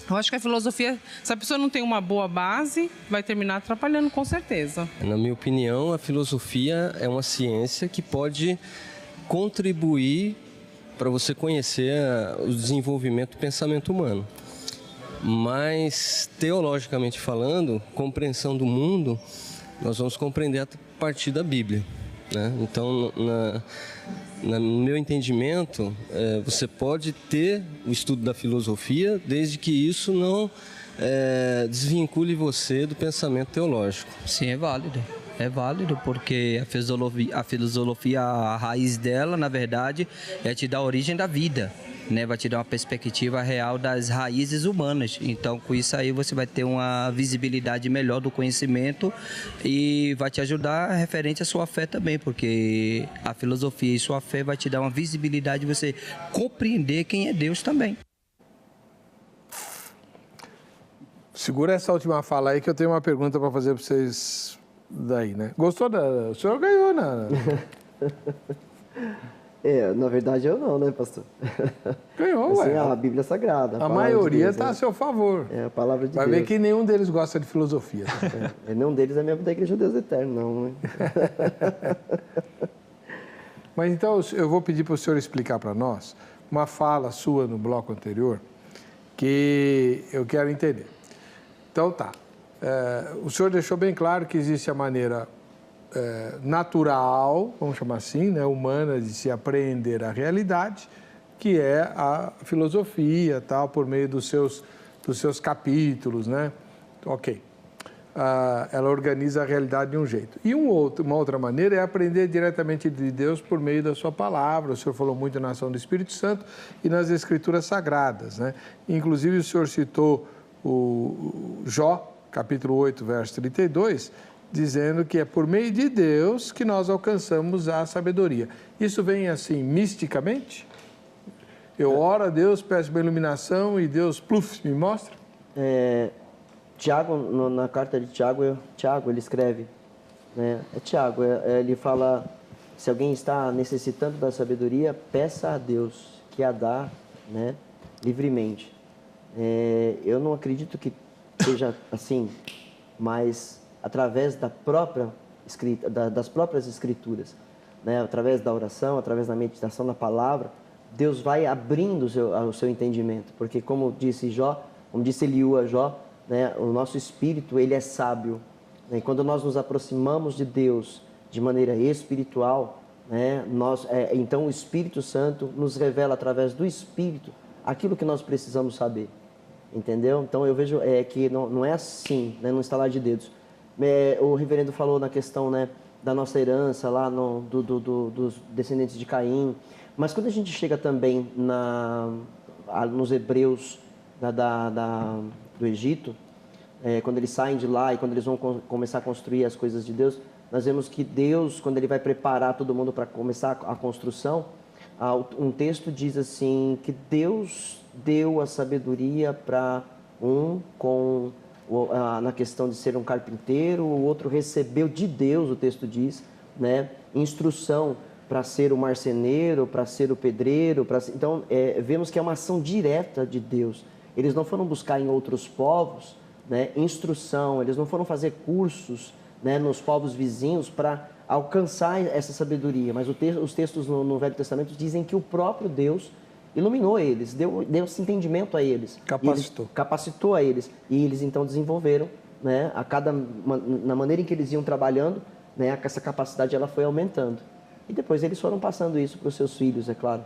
[SPEAKER 7] eu acho que a filosofia, se a pessoa não tem uma boa base, vai terminar atrapalhando com certeza.
[SPEAKER 8] Na minha opinião, a filosofia é uma ciência que pode contribuir para você conhecer o desenvolvimento do pensamento humano. Mas, teologicamente falando, compreensão do mundo, nós vamos compreender a partir da Bíblia, né? Então, no meu entendimento, você pode ter o estudo da filosofia, desde que isso não desvincule você do pensamento teológico.
[SPEAKER 9] Sim, é válido. É válido porque a filosofia, a raiz dela, na verdade, é te dar a origem da vida, né? Vai te dar uma perspectiva real das raízes humanas. Então, com isso aí, você vai ter uma visibilidade melhor do conhecimento e vai te ajudar referente à sua fé também, porque a filosofia e sua fé vai te dar uma visibilidade de você compreender quem é Deus também.
[SPEAKER 1] Segura essa última fala aí que eu tenho uma pergunta para fazer para vocês daí, né? Gostou da... O senhor ganhou, né?
[SPEAKER 3] Na verdade eu não, né, pastor?
[SPEAKER 1] Ganhou,
[SPEAKER 3] assim,
[SPEAKER 1] ué.
[SPEAKER 3] A Bíblia Sagrada.
[SPEAKER 1] A maioria está a seu favor.
[SPEAKER 3] É a palavra de
[SPEAKER 1] Vai
[SPEAKER 3] Deus.
[SPEAKER 1] ver que nenhum deles gosta de filosofia.
[SPEAKER 3] Nenhum deles é membro da Igreja Deus Eterno, não, né?
[SPEAKER 1] Mas então eu vou pedir para o senhor explicar para nós uma fala sua no bloco anterior que eu quero entender. Então tá. O senhor deixou bem claro que existe a maneira natural, vamos chamar assim, né, humana, de se apreender a realidade, que é a filosofia, tal, por meio dos seus capítulos, né? Ok. Ela organiza a realidade de um jeito. E uma outra maneira é aprender diretamente de Deus por meio da sua palavra. O senhor falou muito na ação do Espírito Santo e nas Escrituras Sagradas, né? Inclusive o senhor citou o Jó, capítulo 8, verso 32, dizendo que é por meio de Deus que nós alcançamos a sabedoria. Isso vem assim, misticamente? Eu oro a Deus, peço uma iluminação e Deus, pluf, me mostra?
[SPEAKER 3] Tiago, na carta de Tiago, ele escreve, né? Tiago, ele fala, se alguém está necessitando da sabedoria, peça a Deus que a dá, né, livremente. Eu não acredito que seja assim, mas através da própria escrita, das próprias escrituras, né? Através da oração, através da meditação na palavra, Deus vai abrindo o seu entendimento, porque como disse Jó, como disse Eliú a Jó, né, o nosso espírito, ele é sábio, né? E quando nós nos aproximamos de Deus de maneira espiritual, né, então o Espírito Santo nos revela através do Espírito aquilo que nós precisamos saber, entendeu? Então eu vejo que não é assim, né, no estalar de dedos. O reverendo falou na questão, né, da nossa herança lá dos descendentes de Caim, mas quando a gente chega também nos hebreus do Egito, quando eles saem de lá e quando eles vão começar a construir as coisas de Deus, nós vemos que Deus, quando Ele vai preparar todo mundo para começar a construção, um texto diz assim, que Deus deu a sabedoria para na questão de ser um carpinteiro, o outro recebeu de Deus, o texto diz, né, instrução para ser o marceneiro, para ser o pedreiro. Então, vemos que é uma ação direta de Deus. Eles não foram buscar em outros povos, né, instrução, eles não foram fazer cursos, né, nos povos vizinhos para alcançar essa sabedoria. Mas os textos no Velho Testamento dizem que o próprio Deus iluminou eles, deu esse entendimento a eles. Capacitou a eles. E eles então desenvolveram, né, na maneira em que eles iam trabalhando, né, essa capacidade ela foi aumentando. E depois eles foram passando isso para os seus filhos, é claro.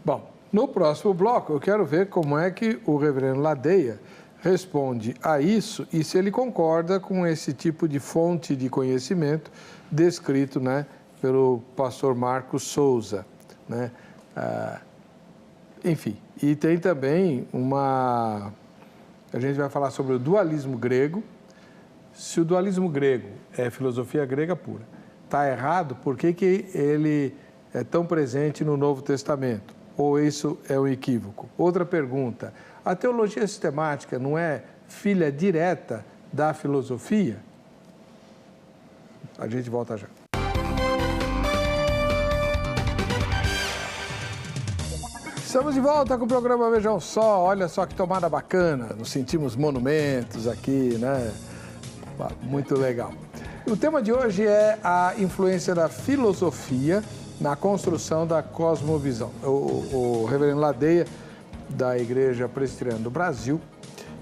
[SPEAKER 1] Bom, no próximo bloco eu quero ver como é que o reverendo Ladeia responde a isso e se ele concorda com esse tipo de fonte de conhecimento descrito, né, pelo pastor Marcos Souza, né? Enfim, e tem também a gente vai falar sobre o dualismo grego. Se o dualismo grego é filosofia grega pura, está errado, por que ele é tão presente no Novo Testamento? Ou isso é um equívoco? Outra pergunta, a teologia sistemática não é filha direta da filosofia? A gente volta já. Estamos de volta com o programa Vejam Só. Olha só que tomada bacana. Nos sentimos monumentos aqui, né? Muito legal. O tema de hoje é a influência da filosofia na construção da cosmovisão. O reverendo Ladeia, da Igreja Presbiteriana do Brasil,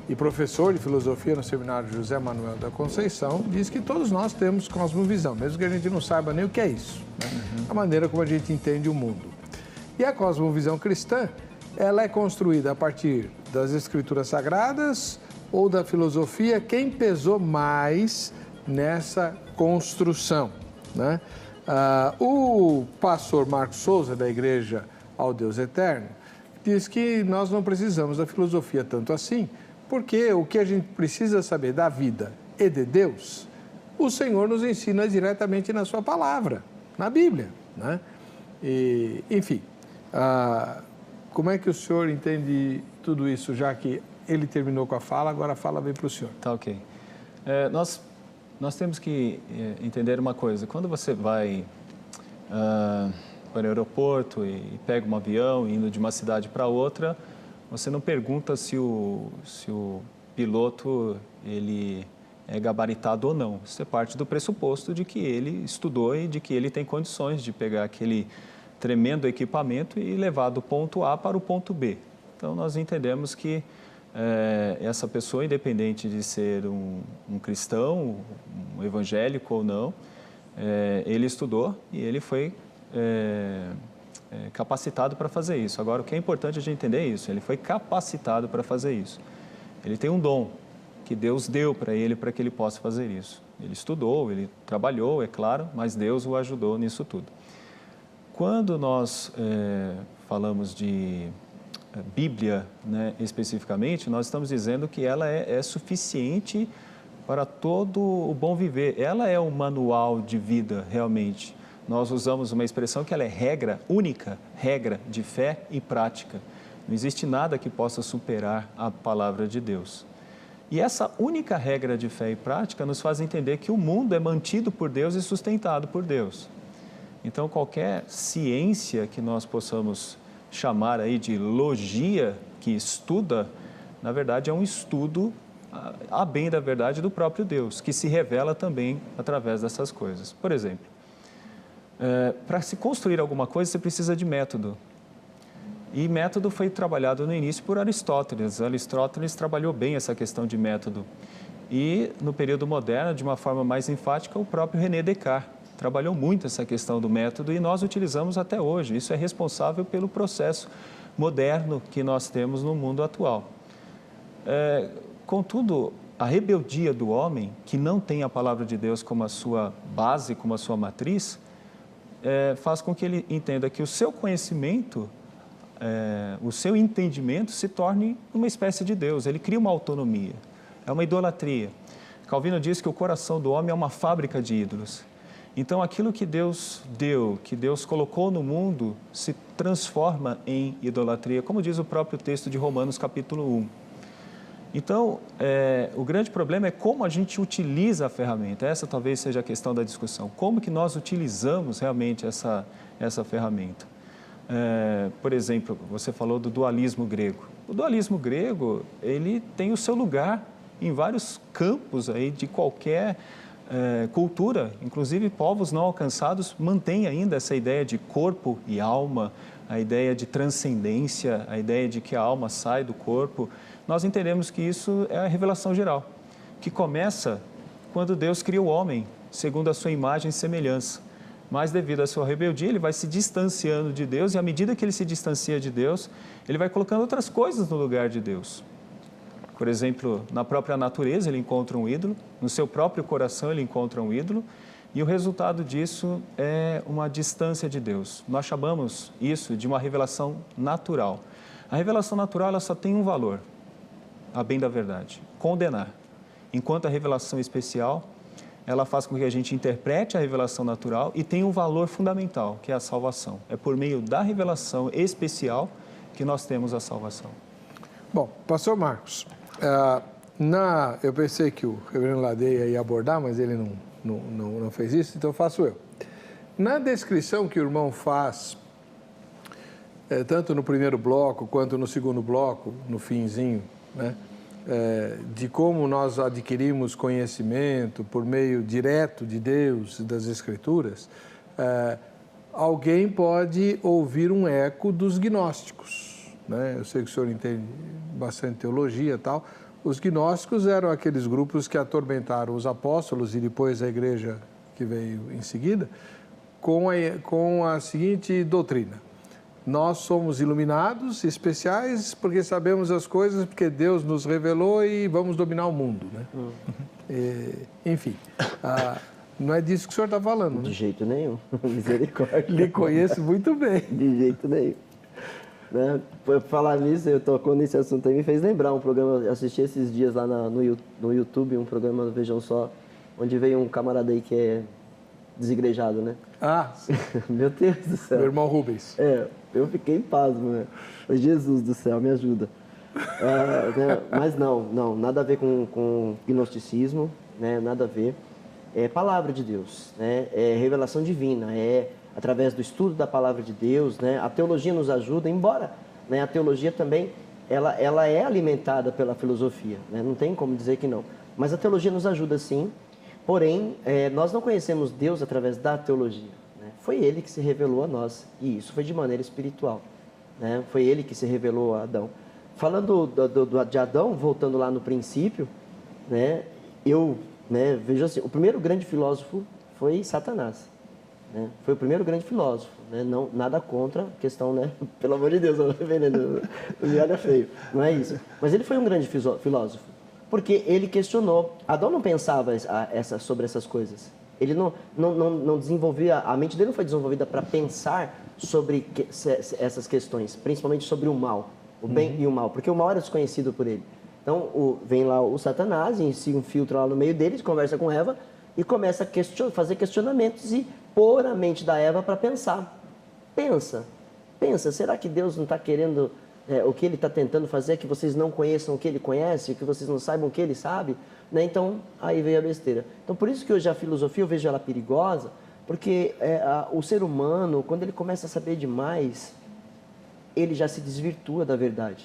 [SPEAKER 1] e professor de filosofia no seminário José Manuel da Conceição, diz que todos nós temos cosmovisão, mesmo que a gente não saiba nem o que é isso, né? A maneira como a gente entende o mundo. E a cosmovisão cristã, ela é construída a partir das escrituras sagradas ou da filosofia? Quem pesou mais nessa construção, né? O pastor Marcos Souza, da Igreja ao Deus Eterno, diz que nós não precisamos da filosofia tanto assim, porque o que a gente precisa saber da vida e de Deus, o Senhor nos ensina diretamente na sua palavra, na Bíblia, né? E, enfim, como é que o senhor entende tudo isso, já que ele terminou com a fala, agora a fala vem para o senhor.
[SPEAKER 2] Tá, ok. Nós temos que entender uma coisa. Quando você vai para o aeroporto e pega um avião indo de uma cidade para outra, você não pergunta se o piloto ele é gabaritado ou não. Você parte do pressuposto de que ele estudou e de que ele tem condições de pegar aquele tremendo equipamento e levar do ponto A para o ponto B. Então, nós entendemos que essa pessoa, independente de ser um cristão, um evangélico ou não, ele estudou e ele foi capacitado para fazer isso. Agora, o que é importante a gente entender é isso, ele foi capacitado para fazer isso. Ele tem um dom que Deus deu para que ele possa fazer isso. Ele estudou, ele trabalhou, é claro, mas Deus o ajudou nisso tudo. Quando nós falamos de Bíblia, né, especificamente, nós estamos dizendo que ela é suficiente para todo o bom viver. Ela é um manual de vida, realmente. Nós usamos uma expressão que ela é regra única, regra de fé e prática. Não existe nada que possa superar a palavra de Deus. E essa única regra de fé e prática nos faz entender que o mundo é mantido por Deus e sustentado por Deus. Então, qualquer ciência que nós possamos chamar aí de logia, que estuda, na verdade é um estudo, a bem da verdade, do próprio Deus, que se revela também através dessas coisas. Por exemplo, para se construir alguma coisa, você precisa de método. E método foi trabalhado no início por Aristóteles. Aristóteles trabalhou bem essa questão de método. E, no período moderno, de uma forma mais enfática, o próprio René Descartes trabalhou muito essa questão do método e nós utilizamos até hoje. Isso é responsável pelo processo moderno que nós temos no mundo atual. Contudo, a rebeldia do homem, que não tem a palavra de Deus como a sua base, como a sua matriz, faz com que ele entenda que o seu conhecimento, o seu entendimento se torne uma espécie de Deus. Ele cria uma autonomia, é uma idolatria. Calvino diz que o coração do homem é uma fábrica de ídolos. Então, aquilo que Deus deu, que Deus colocou no mundo, se transforma em idolatria, como diz o próprio texto de Romanos, capítulo 1. Então, o grande problema é como a gente utiliza a ferramenta. Essa talvez seja a questão da discussão. Como que nós utilizamos realmente essa ferramenta? Por exemplo, você falou do dualismo grego. O dualismo grego, ele tem o seu lugar em vários campos aí de qualquer cultura, inclusive povos não alcançados mantêm ainda essa ideia de corpo e alma, a ideia de transcendência, a ideia de que a alma sai do corpo. Nós entendemos que isso é a revelação geral, que começa quando Deus cria o homem, segundo a sua imagem e semelhança. Mas devido à sua rebeldia, ele vai se distanciando de Deus e à medida que ele se distancia de Deus, ele vai colocando outras coisas no lugar de Deus. Por exemplo, na própria natureza ele encontra um ídolo, no seu próprio coração ele encontra um ídolo, e o resultado disso é uma distância de Deus. Nós chamamos isso de uma revelação natural. A revelação natural ela só tem um valor, a bem da verdade, condenar. Enquanto a revelação especial, ela faz com que a gente interprete a revelação natural e tem um valor fundamental, que é a salvação. É por meio da revelação especial que nós temos a salvação.
[SPEAKER 1] Bom, pastor Marcos, eu pensei que o reverendo Ladeia ia abordar, mas ele não fez isso, então faço eu. Na descrição que o irmão faz, tanto no primeiro bloco quanto no segundo bloco, no finzinho, né, de como nós adquirimos conhecimento por meio direto de Deus e das Escrituras, alguém pode ouvir um eco dos gnósticos. Né? Eu sei que o senhor entende bastante teologia e tal, Os gnósticos eram aqueles grupos que atormentaram os apóstolos e depois a igreja que veio em seguida, com a seguinte doutrina: nós somos iluminados, especiais, porque sabemos as coisas, porque Deus nos revelou e vamos dominar o mundo, né? Enfim, não é disso que o senhor está falando, né?
[SPEAKER 3] De jeito nenhum. Misericórdia.
[SPEAKER 1] Lhe conheço muito bem.
[SPEAKER 3] De jeito nenhum. Né? Por falar nisso, eu tocou nesse assunto aí, me fez lembrar um programa, eu assisti esses dias lá no YouTube, um programa do Vejam Só, onde veio um camarada aí que é desigrejado, né?
[SPEAKER 1] Ah,
[SPEAKER 3] meu Deus do céu.
[SPEAKER 1] Meu irmão Rubens.
[SPEAKER 3] Eu fiquei pasmo, né? Jesus do céu, me ajuda. Né? Mas não, nada a ver com gnosticismo, né? Nada a ver. É palavra de Deus, né? É revelação divina, é através do estudo da palavra de Deus, né? A teologia nos ajuda, embora, né, a teologia também, ela é alimentada pela filosofia, né? Não tem como dizer que não. Mas a teologia nos ajuda sim, porém, nós não conhecemos Deus através da teologia, né? Foi Ele que se revelou a nós, e isso foi de maneira espiritual, né? Foi Ele que se revelou a Adão. Falando de Adão, voltando lá no princípio, né, vejo assim, o primeiro grande filósofo foi Satanás. Né? Foi o primeiro grande filósofo, né? Não, nada contra a questão, né? Pelo amor de Deus, não me olha feio, não é isso. Mas ele foi um grande filósofo, porque ele questionou. Adão não pensava sobre essas coisas. Ele não desenvolvia, a mente dele não foi desenvolvida para pensar sobre essas questões, principalmente sobre o mal, o bem e o mal, porque o mal era desconhecido por ele. Então, vem lá o Satanás, e se infiltra lá no meio deles, conversa com Eva e começa a fazer questionamentos e pôr a mente da Eva para pensar. Pensa, será que Deus não está querendo, o que Ele está tentando fazer é que vocês não conheçam o que Ele conhece, que vocês não saibam o que Ele sabe? Né? Então, aí veio a besteira. Então, por isso que hoje a filosofia, eu vejo ela perigosa, porque o ser humano, quando ele começa a saber demais, ele já se desvirtua da verdade.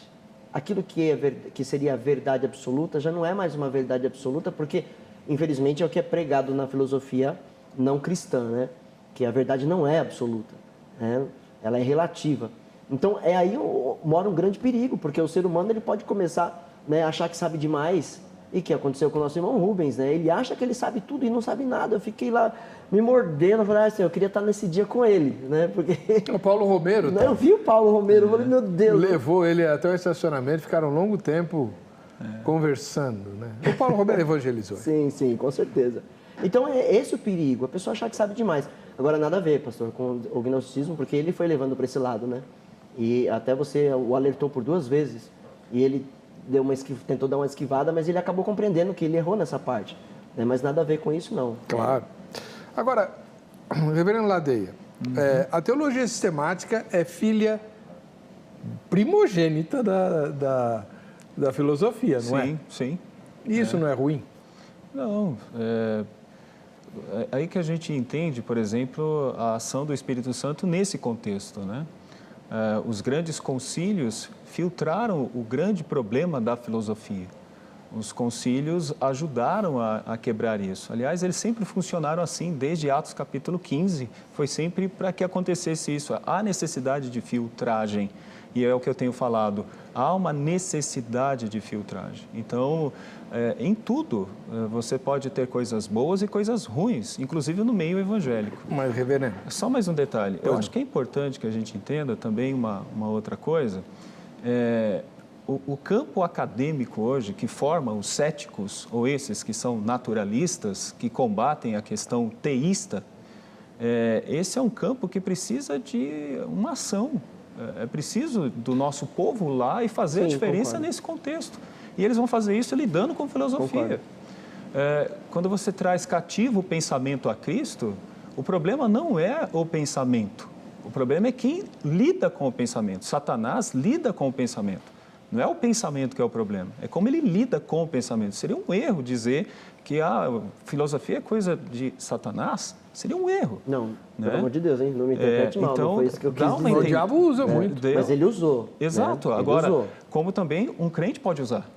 [SPEAKER 3] Aquilo que seria a verdade absoluta já não é mais uma verdade absoluta, porque, infelizmente, é o que é pregado na filosofia não cristã, né? Que a verdade não é absoluta, né? Ela é relativa. Então, aí mora um grande perigo, porque o ser humano ele pode começar, né, a achar que sabe demais, e que aconteceu com o nosso irmão Rubens, né? Ele acha que ele sabe tudo e não sabe nada. Eu fiquei lá me mordendo, falei assim, eu queria estar nesse dia com ele, né? Porque
[SPEAKER 1] o Paulo Romero,
[SPEAKER 3] tá? Eu vi o Paulo Romero, eu falei, meu Deus.
[SPEAKER 1] Levou ele até o estacionamento, ficaram um longo tempo conversando, né? O Paulo Romero evangelizou.
[SPEAKER 3] Sim, com certeza. Então, é esse o perigo, a pessoa achar que sabe demais. Agora, nada a ver, pastor, com o gnosticismo, porque ele foi levando para esse lado, né? E até você o alertou por 2 vezes, e ele tentou dar uma esquivada, mas ele acabou compreendendo que ele errou nessa parte. Né? Mas nada a ver com isso, não.
[SPEAKER 1] Claro. Agora, reverendo Ladeia, a teologia sistemática é filha primogênita da filosofia, não é?
[SPEAKER 2] Sim.
[SPEAKER 1] E isso não é ruim?
[SPEAKER 2] Não, é aí que a gente entende, por exemplo, a ação do Espírito Santo nesse contexto, né? Os grandes concílios filtraram o grande problema da filosofia. Os concílios ajudaram a quebrar isso. Aliás, eles sempre funcionaram assim, desde Atos capítulo 15, foi sempre para que acontecesse isso. Há necessidade de filtragem, e é o que eu tenho falado, há uma necessidade de filtragem. Então, em tudo, você pode ter coisas boas e coisas ruins, inclusive no meio evangélico.
[SPEAKER 1] Mas, reverendo...
[SPEAKER 2] Só mais um detalhe. Eu acho que é importante que a gente entenda também uma outra coisa. O campo acadêmico hoje, que forma os céticos, ou esses que são naturalistas, que combatem a questão teísta, esse é um campo que precisa de uma ação. É preciso do nosso povo lá e fazer a diferença nesse contexto. E eles vão fazer isso lidando com filosofia. Quando você traz cativo o pensamento a Cristo, o problema não é o pensamento. O problema é quem lida com o pensamento. Satanás lida com o pensamento. Não é o pensamento que é o problema, é como ele lida com o pensamento. Seria um erro dizer que a filosofia é coisa de Satanás. Seria um erro.
[SPEAKER 3] Não, pelo amor de Deus, hein? Não me interprete mal,
[SPEAKER 2] então,
[SPEAKER 3] não foi isso que eu quis dizer.
[SPEAKER 1] O diabo usa muito.
[SPEAKER 3] Mas ele usou.
[SPEAKER 2] Exato.
[SPEAKER 3] Né?
[SPEAKER 2] Agora,
[SPEAKER 3] usou.
[SPEAKER 2] como também um crente pode usar,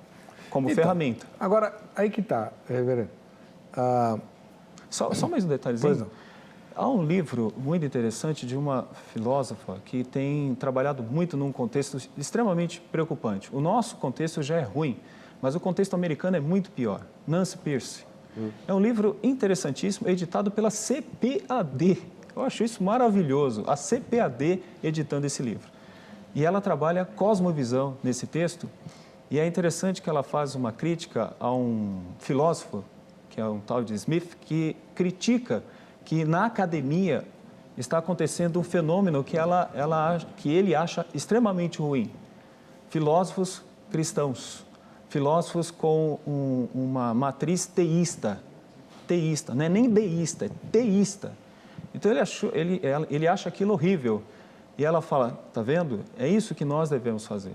[SPEAKER 2] como ferramenta.
[SPEAKER 1] Agora, aí que está, reverendo.
[SPEAKER 2] Só mais um detalhezinho.
[SPEAKER 1] Pois não.
[SPEAKER 2] Há um livro muito interessante de uma filósofa que tem trabalhado muito num contexto extremamente preocupante. O nosso contexto já é ruim, Mas o contexto americano é muito pior. Nancy Pearce. É um livro interessantíssimo, editado pela CPAD. Eu acho isso maravilhoso, a CPAD editando esse livro. E ela trabalha cosmovisão nesse texto, e é interessante que ela faz uma crítica a um filósofo, que é um tal de Smith, que critica que na academia está acontecendo um fenômeno que ele acha extremamente ruim. Filósofos cristãos, filósofos com uma matriz teísta, não é nem deísta, é teísta. Então ele acha aquilo horrível. E ela fala, tá vendo? É isso que nós devemos fazer.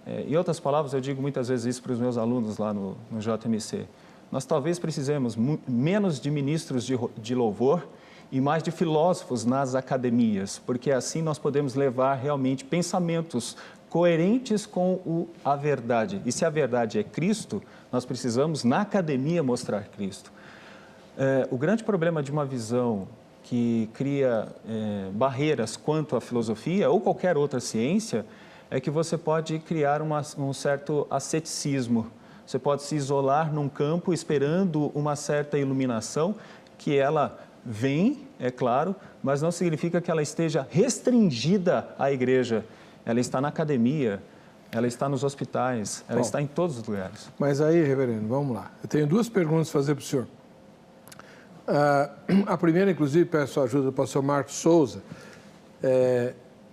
[SPEAKER 2] Em outras palavras, eu digo muitas vezes isso para os meus alunos lá no JMC. Nós talvez precisemos menos de ministros de louvor e mais de filósofos nas academias, porque assim nós podemos levar realmente pensamentos coerentes com a verdade. E se a verdade é Cristo, nós precisamos na academia mostrar Cristo. O grande problema de uma visão que cria barreiras quanto à filosofia ou qualquer outra ciência é que você pode criar um certo asceticismo. Você pode se isolar num campo esperando uma certa iluminação, que ela vem, é claro, mas não significa que ela esteja restringida à igreja. Ela está na academia, ela está nos hospitais, ela está em todos os lugares.
[SPEAKER 1] Mas aí, reverendo, vamos lá. Eu tenho duas perguntas a fazer para o senhor. A primeira, inclusive, peço a ajuda do pastor Marcos Souza.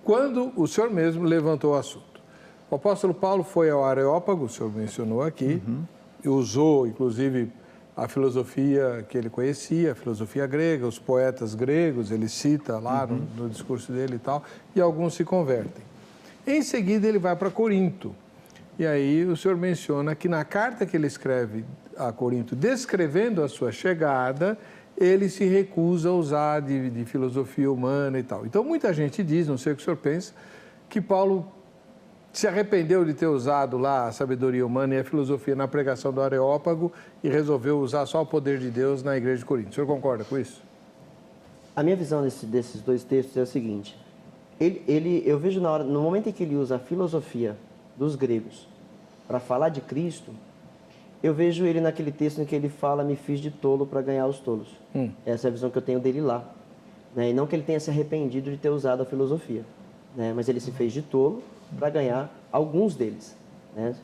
[SPEAKER 1] Quando o senhor mesmo levantou o assunto. O apóstolo Paulo foi ao Areópago, o senhor mencionou aqui, e usou, inclusive, a filosofia que ele conhecia, a filosofia grega, os poetas gregos, ele cita lá no discurso dele e tal, e alguns se convertem. Em seguida, ele vai para Corinto. E aí o senhor menciona que na carta que ele escreve a Corinto, descrevendo a sua chegada, ele se recusa a usar de filosofia humana e tal. Então, muita gente diz, não sei o que o senhor pensa, que Paulo se arrependeu de ter usado lá a sabedoria humana e a filosofia na pregação do Areópago e resolveu usar só o poder de Deus na igreja de Corinto. O senhor concorda com isso?
[SPEAKER 3] A minha visão desses dois textos é a seguinte. Eu vejo no momento em que ele usa a filosofia dos gregos para falar de Cristo, eu vejo ele naquele texto em que ele fala, me fiz de tolo para ganhar os tolos. Essa é a visão que eu tenho dele lá. Né? E não que ele tenha se arrependido de ter usado a filosofia, né? Mas ele se fez de tolo para ganhar alguns deles. Né?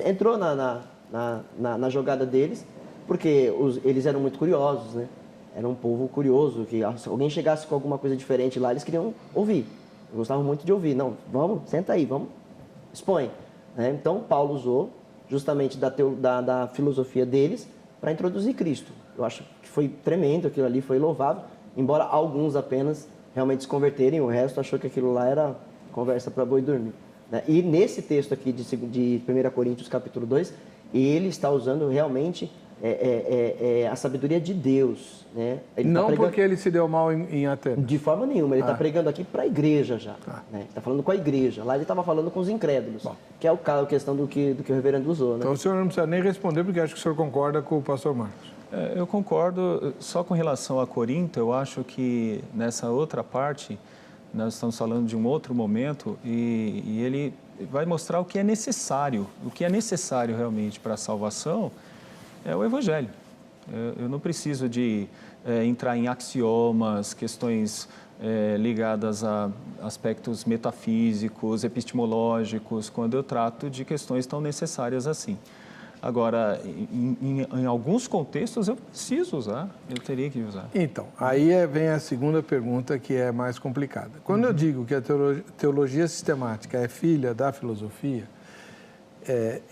[SPEAKER 3] Entrou na jogada deles, porque eles eram muito curiosos, né? Era um povo curioso, que se alguém chegasse com alguma coisa diferente lá, eles queriam ouvir. Gostavam muito de ouvir. Não, vamos, senta aí, vamos, expõe. Né? Então, Paulo usou justamente da filosofia deles para introduzir Cristo. Eu acho que foi tremendo aquilo ali, foi louvável, embora alguns apenas realmente se converterem, o resto achou que aquilo lá era conversa para boi dormir. Né? E nesse texto aqui de 1 Coríntios capítulo 2, ele está usando realmente a sabedoria de Deus. Né? Ele
[SPEAKER 1] não pregando... porque ele se deu mal em Atenas.
[SPEAKER 3] De forma nenhuma, ele está pregando aqui para a igreja já. Né? Ele está falando com a igreja. Lá ele estava falando com os incrédulos, que é a questão do que o reverendo usou. Né?
[SPEAKER 1] Então o senhor não precisa nem responder, porque acho que o senhor concorda com o pastor Marcos.
[SPEAKER 2] Eu concordo, só com relação a Corinto, eu acho que nessa outra parte, nós estamos falando de um outro momento, e ele vai mostrar o que é necessário realmente para a salvação, é o Evangelho. Eu não preciso de entrar em axiomas, questões ligadas a aspectos metafísicos, epistemológicos, quando eu trato de questões tão necessárias assim. Agora, em alguns contextos eu preciso usar, eu teria que usar.
[SPEAKER 1] Então, aí vem a segunda pergunta que é mais complicada. Quando eu digo que a teologia sistemática é filha da filosofia,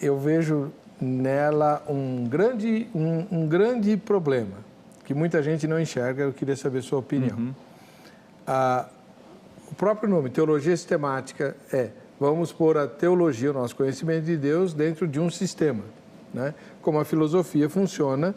[SPEAKER 1] eu vejo nela um grande problema, que muita gente não enxerga, eu queria saber a sua opinião. O próprio nome, teologia sistemática, vamos pôr a teologia, o nosso conhecimento de Deus, dentro de um sistema. Né? Como a filosofia funciona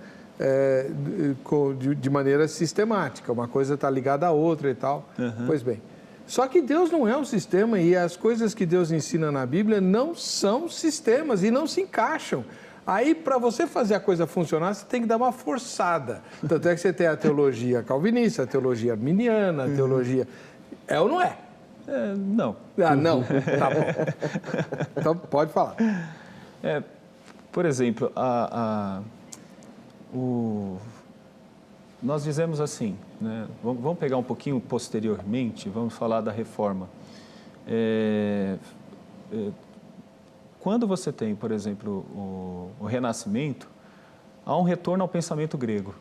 [SPEAKER 1] de maneira sistemática, uma coisa está ligada à outra e tal. Pois bem, só que Deus não é um sistema e as coisas que Deus ensina na Bíblia não são sistemas e não se encaixam. Aí, para você fazer a coisa funcionar, você tem que dar uma forçada. Tanto é que você tem a teologia calvinista, a teologia arminiana, a teologia... É ou não é?
[SPEAKER 2] Não.
[SPEAKER 1] Não? Tá bom. Então, pode falar.
[SPEAKER 2] Por exemplo, nós dizemos assim, né? Vamos pegar um pouquinho posteriormente, vamos falar da reforma. Quando você tem, por exemplo, o Renascimento, há um retorno ao pensamento grego,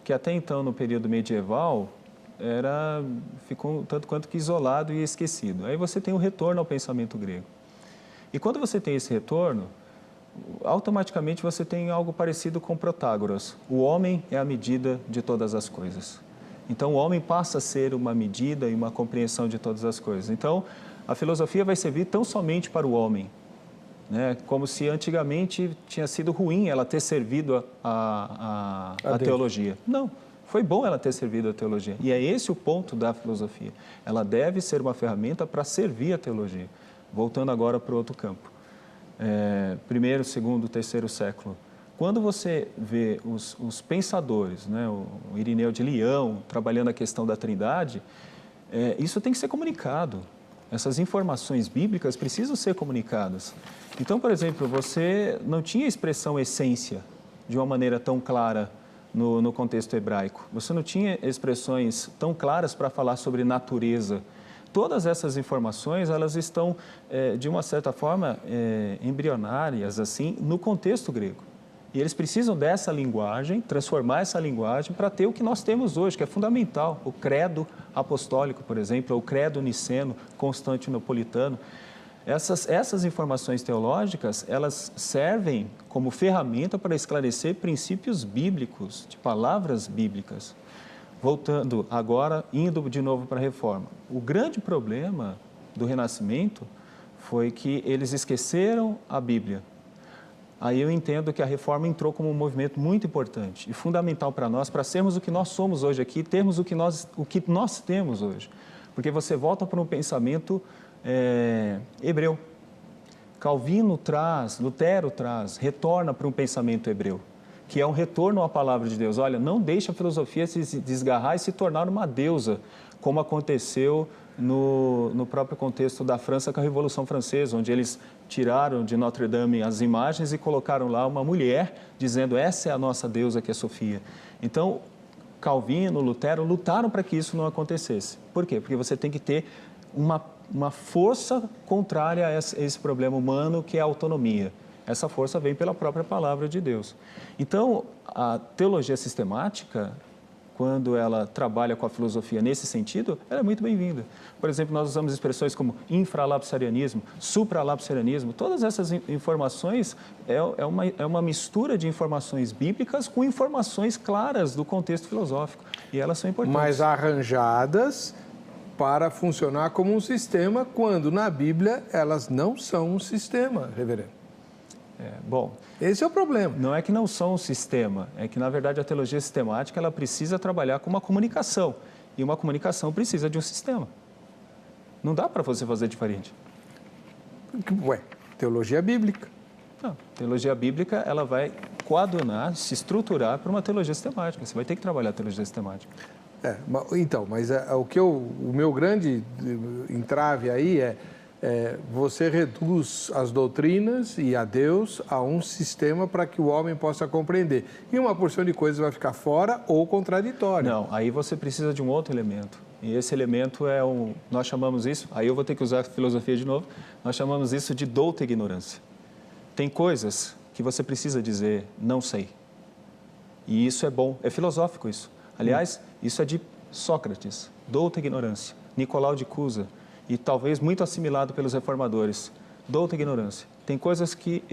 [SPEAKER 2] que até então, no período medieval, ficou tanto quanto que isolado e esquecido. Aí você tem o retorno ao pensamento grego. E quando você tem esse retorno, automaticamente você tem algo parecido com Protágoras. O homem é a medida de todas as coisas. Então, o homem passa a ser uma medida e uma compreensão de todas as coisas. Então, a filosofia vai servir tão somente para o homem, né? Como se antigamente tinha sido ruim ela ter servido a teologia. Não, foi bom ela ter servido a teologia. E é esse o ponto da filosofia. Ela deve ser uma ferramenta para servir a teologia. Voltando agora para o outro campo. Primeiro, segundo, terceiro século. Quando você vê os pensadores, né, o Irineu de Leão, trabalhando a questão da Trindade, isso tem que ser comunicado. Essas informações bíblicas precisam ser comunicadas. Então, por exemplo, você não tinha expressão essência de uma maneira tão clara no contexto hebraico. Você não tinha expressões tão claras para falar sobre natureza. Todas essas informações, elas estão, de uma certa forma, embrionárias, assim, no contexto grego. E eles precisam dessa linguagem, transformar essa linguagem para ter o que nós temos hoje, que é fundamental. O credo apostólico, por exemplo, o credo niceno, constantinopolitano. Essas informações teológicas, elas servem como ferramenta para esclarecer princípios bíblicos, de palavras bíblicas. Voltando agora, indo de novo para a reforma. O grande problema do Renascimento foi que eles esqueceram a Bíblia. Aí eu entendo que a reforma entrou como um movimento muito importante e fundamental para nós, para sermos o que nós somos hoje aqui, termos o que nós temos hoje. Porque você volta para um pensamento hebreu. Calvino traz, Lutero traz, retorna para um pensamento hebreu, que é um retorno à palavra de Deus. Olha, não deixe a filosofia se desgarrar e se tornar uma deusa, como aconteceu no próprio contexto da França com a Revolução Francesa, onde eles tiraram de Notre Dame as imagens e colocaram lá uma mulher dizendo, essa é a nossa deusa que é Sofia. Então, Calvino, Lutero lutaram para que isso não acontecesse. Por quê? Porque você tem que ter uma força contrária a esse problema humano que é a autonomia. Essa força vem pela própria palavra de Deus. Então, a teologia sistemática, quando ela trabalha com a filosofia nesse sentido, ela é muito bem-vinda. Por exemplo, nós usamos expressões como infralapsarianismo, supralapsarianismo. Todas essas informações é uma mistura de informações bíblicas com informações claras do contexto filosófico. E elas são importantes.
[SPEAKER 1] Mas arranjadas para funcionar como um sistema, quando na Bíblia elas não são um sistema, reverendo.
[SPEAKER 2] Bom,
[SPEAKER 1] esse é o problema.
[SPEAKER 2] Não é que não são um sistema, é que, na verdade, a teologia sistemática ela precisa trabalhar com uma comunicação. E uma comunicação precisa de um sistema. Não dá para você fazer diferente.
[SPEAKER 1] Ué, teologia bíblica.
[SPEAKER 2] Não, teologia bíblica ela vai coadunar, se estruturar para uma teologia sistemática. Você vai ter que trabalhar a teologia sistemática.
[SPEAKER 1] Então, mas o meu grande entrave aí você reduz as doutrinas e a Deus a um sistema para que o homem possa compreender. E uma porção de coisas vai ficar fora ou contraditória.
[SPEAKER 2] Não, aí você precisa de um outro elemento. E esse elemento nós chamamos isso, aí eu vou ter que usar a filosofia de novo, nós chamamos isso de douta ignorância. Tem coisas que você precisa dizer, não sei. E isso é bom, é filosófico isso. Aliás, isso é de Sócrates, douta ignorância. Nicolau de Cusa, e talvez muito assimilado pelos reformadores. Douta ignorância. Tem coisas que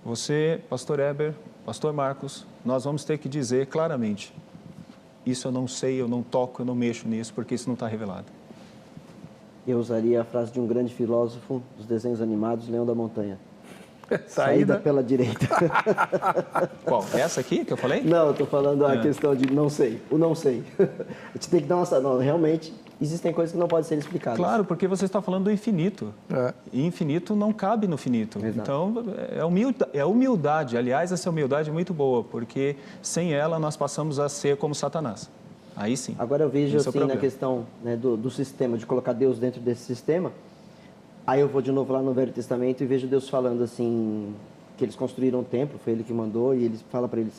[SPEAKER 2] você, pastor Eber, pastor Marcos, nós vamos ter que dizer claramente. Isso eu não sei, eu não toco, eu não mexo nisso, porque isso não está revelado.
[SPEAKER 3] Eu usaria a frase de um grande filósofo dos desenhos animados, Leão da Montanha.
[SPEAKER 1] Saída
[SPEAKER 3] pela direita.
[SPEAKER 2] Qual? Essa aqui que eu falei?
[SPEAKER 3] Não, eu estou falando a questão de não sei, o não sei. A gente tem que dar uma... Não, realmente, existem coisas que não podem ser explicadas.
[SPEAKER 2] Claro, porque você está falando do infinito. E infinito não cabe no finito. Exato. Então, é humildade. Aliás, essa humildade é muito boa, porque sem ela nós passamos a ser como Satanás. Aí sim.
[SPEAKER 3] Agora eu vejo assim na questão, né, do sistema, de colocar Deus dentro desse sistema. Aí eu vou de novo lá no Velho Testamento e vejo Deus falando assim, que eles construíram o templo, foi ele que mandou, e ele fala para eles,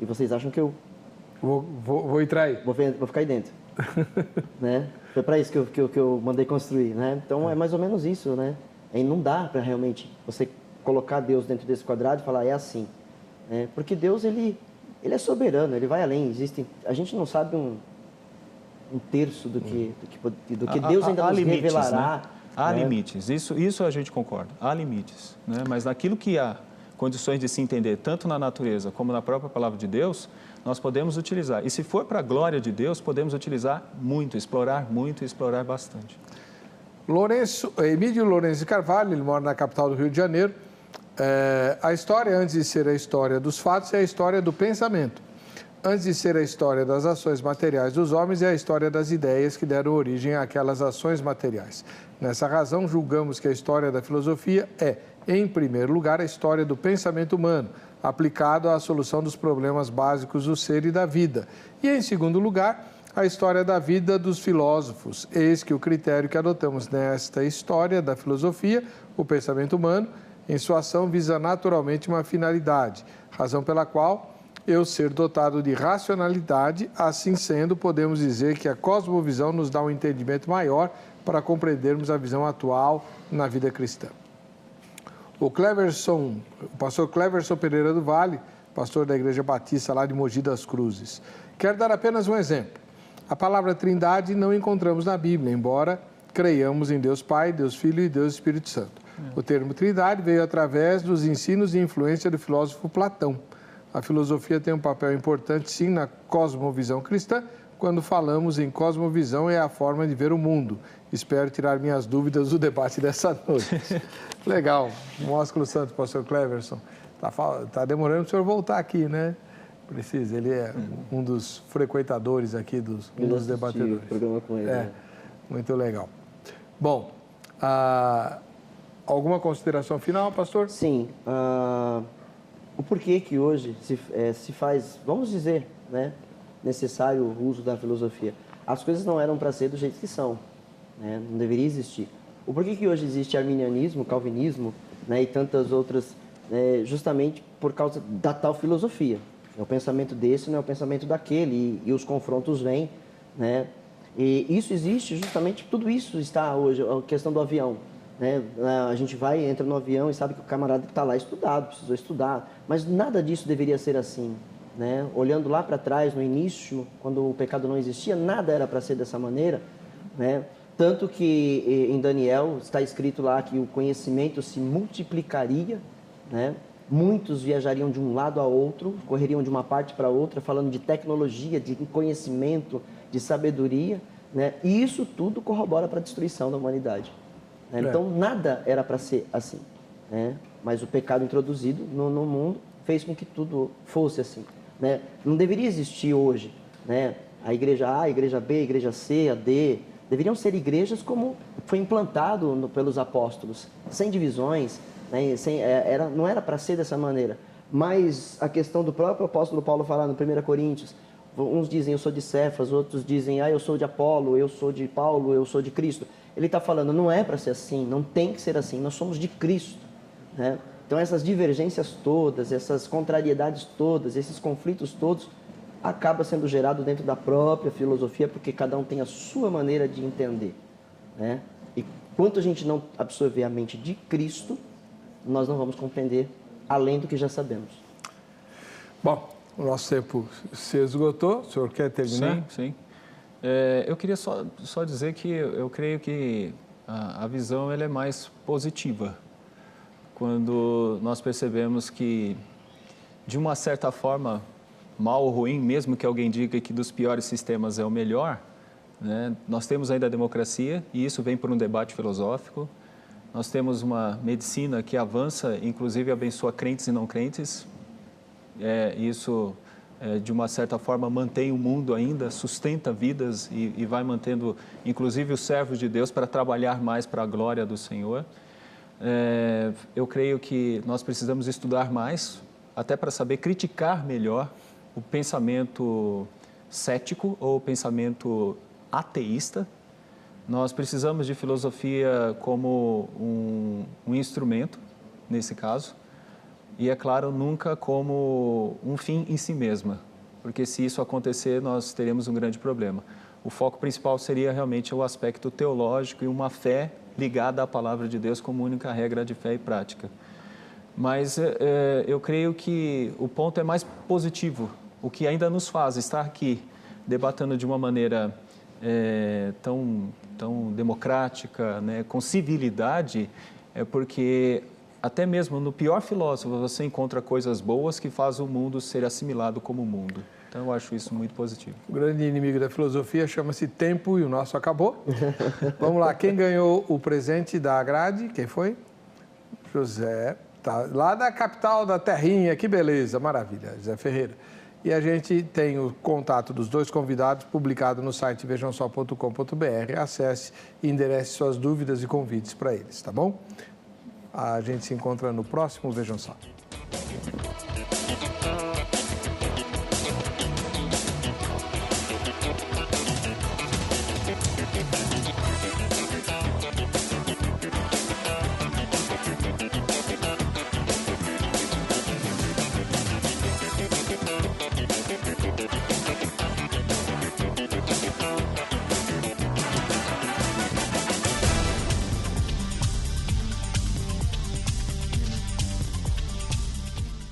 [SPEAKER 3] e vocês acham que eu
[SPEAKER 1] Vou entrar aí.
[SPEAKER 3] vou ficar aí dentro? Né? Foi para isso que eu mandei construir, né? Então é mais ou menos isso, né? E não dá para realmente você colocar Deus dentro desse quadrado e falar, é assim. Né? Porque Deus, ele é soberano, ele vai além. A gente não sabe um terço do que Deus ainda nos
[SPEAKER 2] limites,
[SPEAKER 3] revelará.
[SPEAKER 2] Né? Há
[SPEAKER 3] né?
[SPEAKER 2] limites, isso a gente concorda, há limites. Né? Mas naquilo que há condições de se entender, tanto na natureza como na própria palavra de Deus, nós podemos utilizar. E se for para a glória de Deus, podemos utilizar muito, explorar bastante.
[SPEAKER 1] Emílio Lourenço de Carvalho, ele mora na capital do Rio de Janeiro. A história, antes de ser a história dos fatos, é a história do pensamento. Antes de ser a história das ações materiais dos homens, é a história das ideias que deram origem àquelas ações materiais. Nessa razão, julgamos que a história da filosofia é, em primeiro lugar, a história do pensamento humano, aplicado à solução dos problemas básicos do ser e da vida. E, em segundo lugar, a história da vida dos filósofos. Eis que o critério que adotamos nesta história da filosofia, o pensamento humano, em sua ação visa naturalmente uma finalidade, razão pela qual eu ser dotado de racionalidade, assim sendo, podemos dizer que a cosmovisão nos dá um entendimento maior para compreendermos a visão atual na vida cristã. O pastor Cleverson Pereira do Vale, pastor da Igreja Batista lá de Mogi das Cruzes, quer dar apenas um exemplo. A palavra Trindade não encontramos na Bíblia, embora creiamos em Deus Pai, Deus Filho e Deus Espírito Santo. O termo Trindade veio através dos ensinos e influência do filósofo Platão. A filosofia tem um papel importante, sim, na cosmovisão cristã. Quando falamos em cosmovisão, é a forma de ver o mundo. Espero tirar minhas dúvidas do debate dessa noite. Legal. Músculo Santo, pastor Cleverson. Tá demorando para o senhor voltar aqui, né? Precisa. Ele é um dos frequentadores aqui, um dos debatedores.
[SPEAKER 3] Programa com ele, né?
[SPEAKER 1] Muito legal. Bom, alguma consideração final, pastor?
[SPEAKER 3] Sim. O porquê que hoje se faz, vamos dizer, né, necessário o uso da filosofia. As coisas não eram para ser do jeito que são, né? Não deveria existir. O porquê que hoje existe arminianismo, calvinismo, né, e tantas outras, justamente por causa da tal filosofia. É o pensamento desse, não é o pensamento daquele, e os confrontos vêm, né? E isso existe justamente, tudo isso está hoje, a questão do avião. Né? A gente entra no avião e sabe que o camarada que está lá precisou estudar, mas nada disso deveria ser assim. Né? Olhando lá para trás, no início, quando o pecado não existia, nada era para ser dessa maneira. Né? Tanto que em Daniel está escrito lá que o conhecimento se multiplicaria, né? Muitos viajariam de um lado a outro, correriam de uma parte para outra, falando de tecnologia, de conhecimento, de sabedoria, né? E isso tudo corrobora para a destruição da humanidade. Né? Então, nada era para ser assim. Né? Mas o pecado introduzido no mundo fez com que tudo fosse assim. Né? Não deveria existir hoje, né, a igreja A, a igreja B, a igreja C, a D. Deveriam ser igrejas como foi implantado pelos apóstolos, sem divisões, né, não era para ser dessa maneira. Mas a questão do próprio apóstolo Paulo falar no 1 Coríntios, uns dizem eu sou de Cefas, outros dizem eu sou de Apolo, eu sou de Paulo, eu sou de Cristo. Ele está falando, não é para ser assim, não tem que ser assim, nós somos de Cristo. Né? Então essas divergências todas, essas contrariedades todas, esses conflitos todos, acaba sendo gerado dentro da própria filosofia, porque cada um tem a sua maneira de entender. Né? E quanto a gente não absorver a mente de Cristo, nós não vamos compreender além do que já sabemos.
[SPEAKER 1] Bom, o nosso tempo se esgotou, o senhor quer terminar?
[SPEAKER 2] Sim. Eu queria só dizer que eu creio que a visão ela é mais positiva. Quando nós percebemos que, de uma certa forma, mal ou ruim, mesmo que alguém diga que dos piores sistemas é o melhor, né, nós temos ainda a democracia, e isso vem por um debate filosófico. Nós temos uma medicina que avança, inclusive abençoa crentes e não crentes. Isso, de uma certa forma, mantém o mundo ainda, sustenta vidas e vai mantendo, inclusive, os servos de Deus para trabalhar mais para a glória do Senhor. Eu creio que nós precisamos estudar mais, até para saber criticar melhor o pensamento cético ou o pensamento ateísta. Nós precisamos de filosofia como um instrumento, nesse caso, E, é claro, nunca como um fim em si mesma, porque se isso acontecer, nós teremos um grande problema. O foco principal seria realmente o aspecto teológico e uma fé ligada à palavra de Deus como única regra de fé e prática. Mas eu creio que o ponto é mais positivo. O que ainda nos faz estar aqui debatendo de uma maneira tão democrática, né, com civilidade, é porque até mesmo no pior filósofo você encontra coisas boas que fazem o mundo ser assimilado como mundo. Então, eu acho isso muito positivo.
[SPEAKER 1] O grande inimigo da filosofia chama-se tempo e o nosso acabou. Vamos lá, quem ganhou o presente da grade? Quem foi? José, tá, lá da capital da terrinha, que beleza, maravilha, José Ferreira. E a gente tem o contato dos dois convidados publicado no site vejamsó.com.br. Acesse e enderece suas dúvidas e convites para eles, tá bom? A gente se encontra no próximo Vejam Só.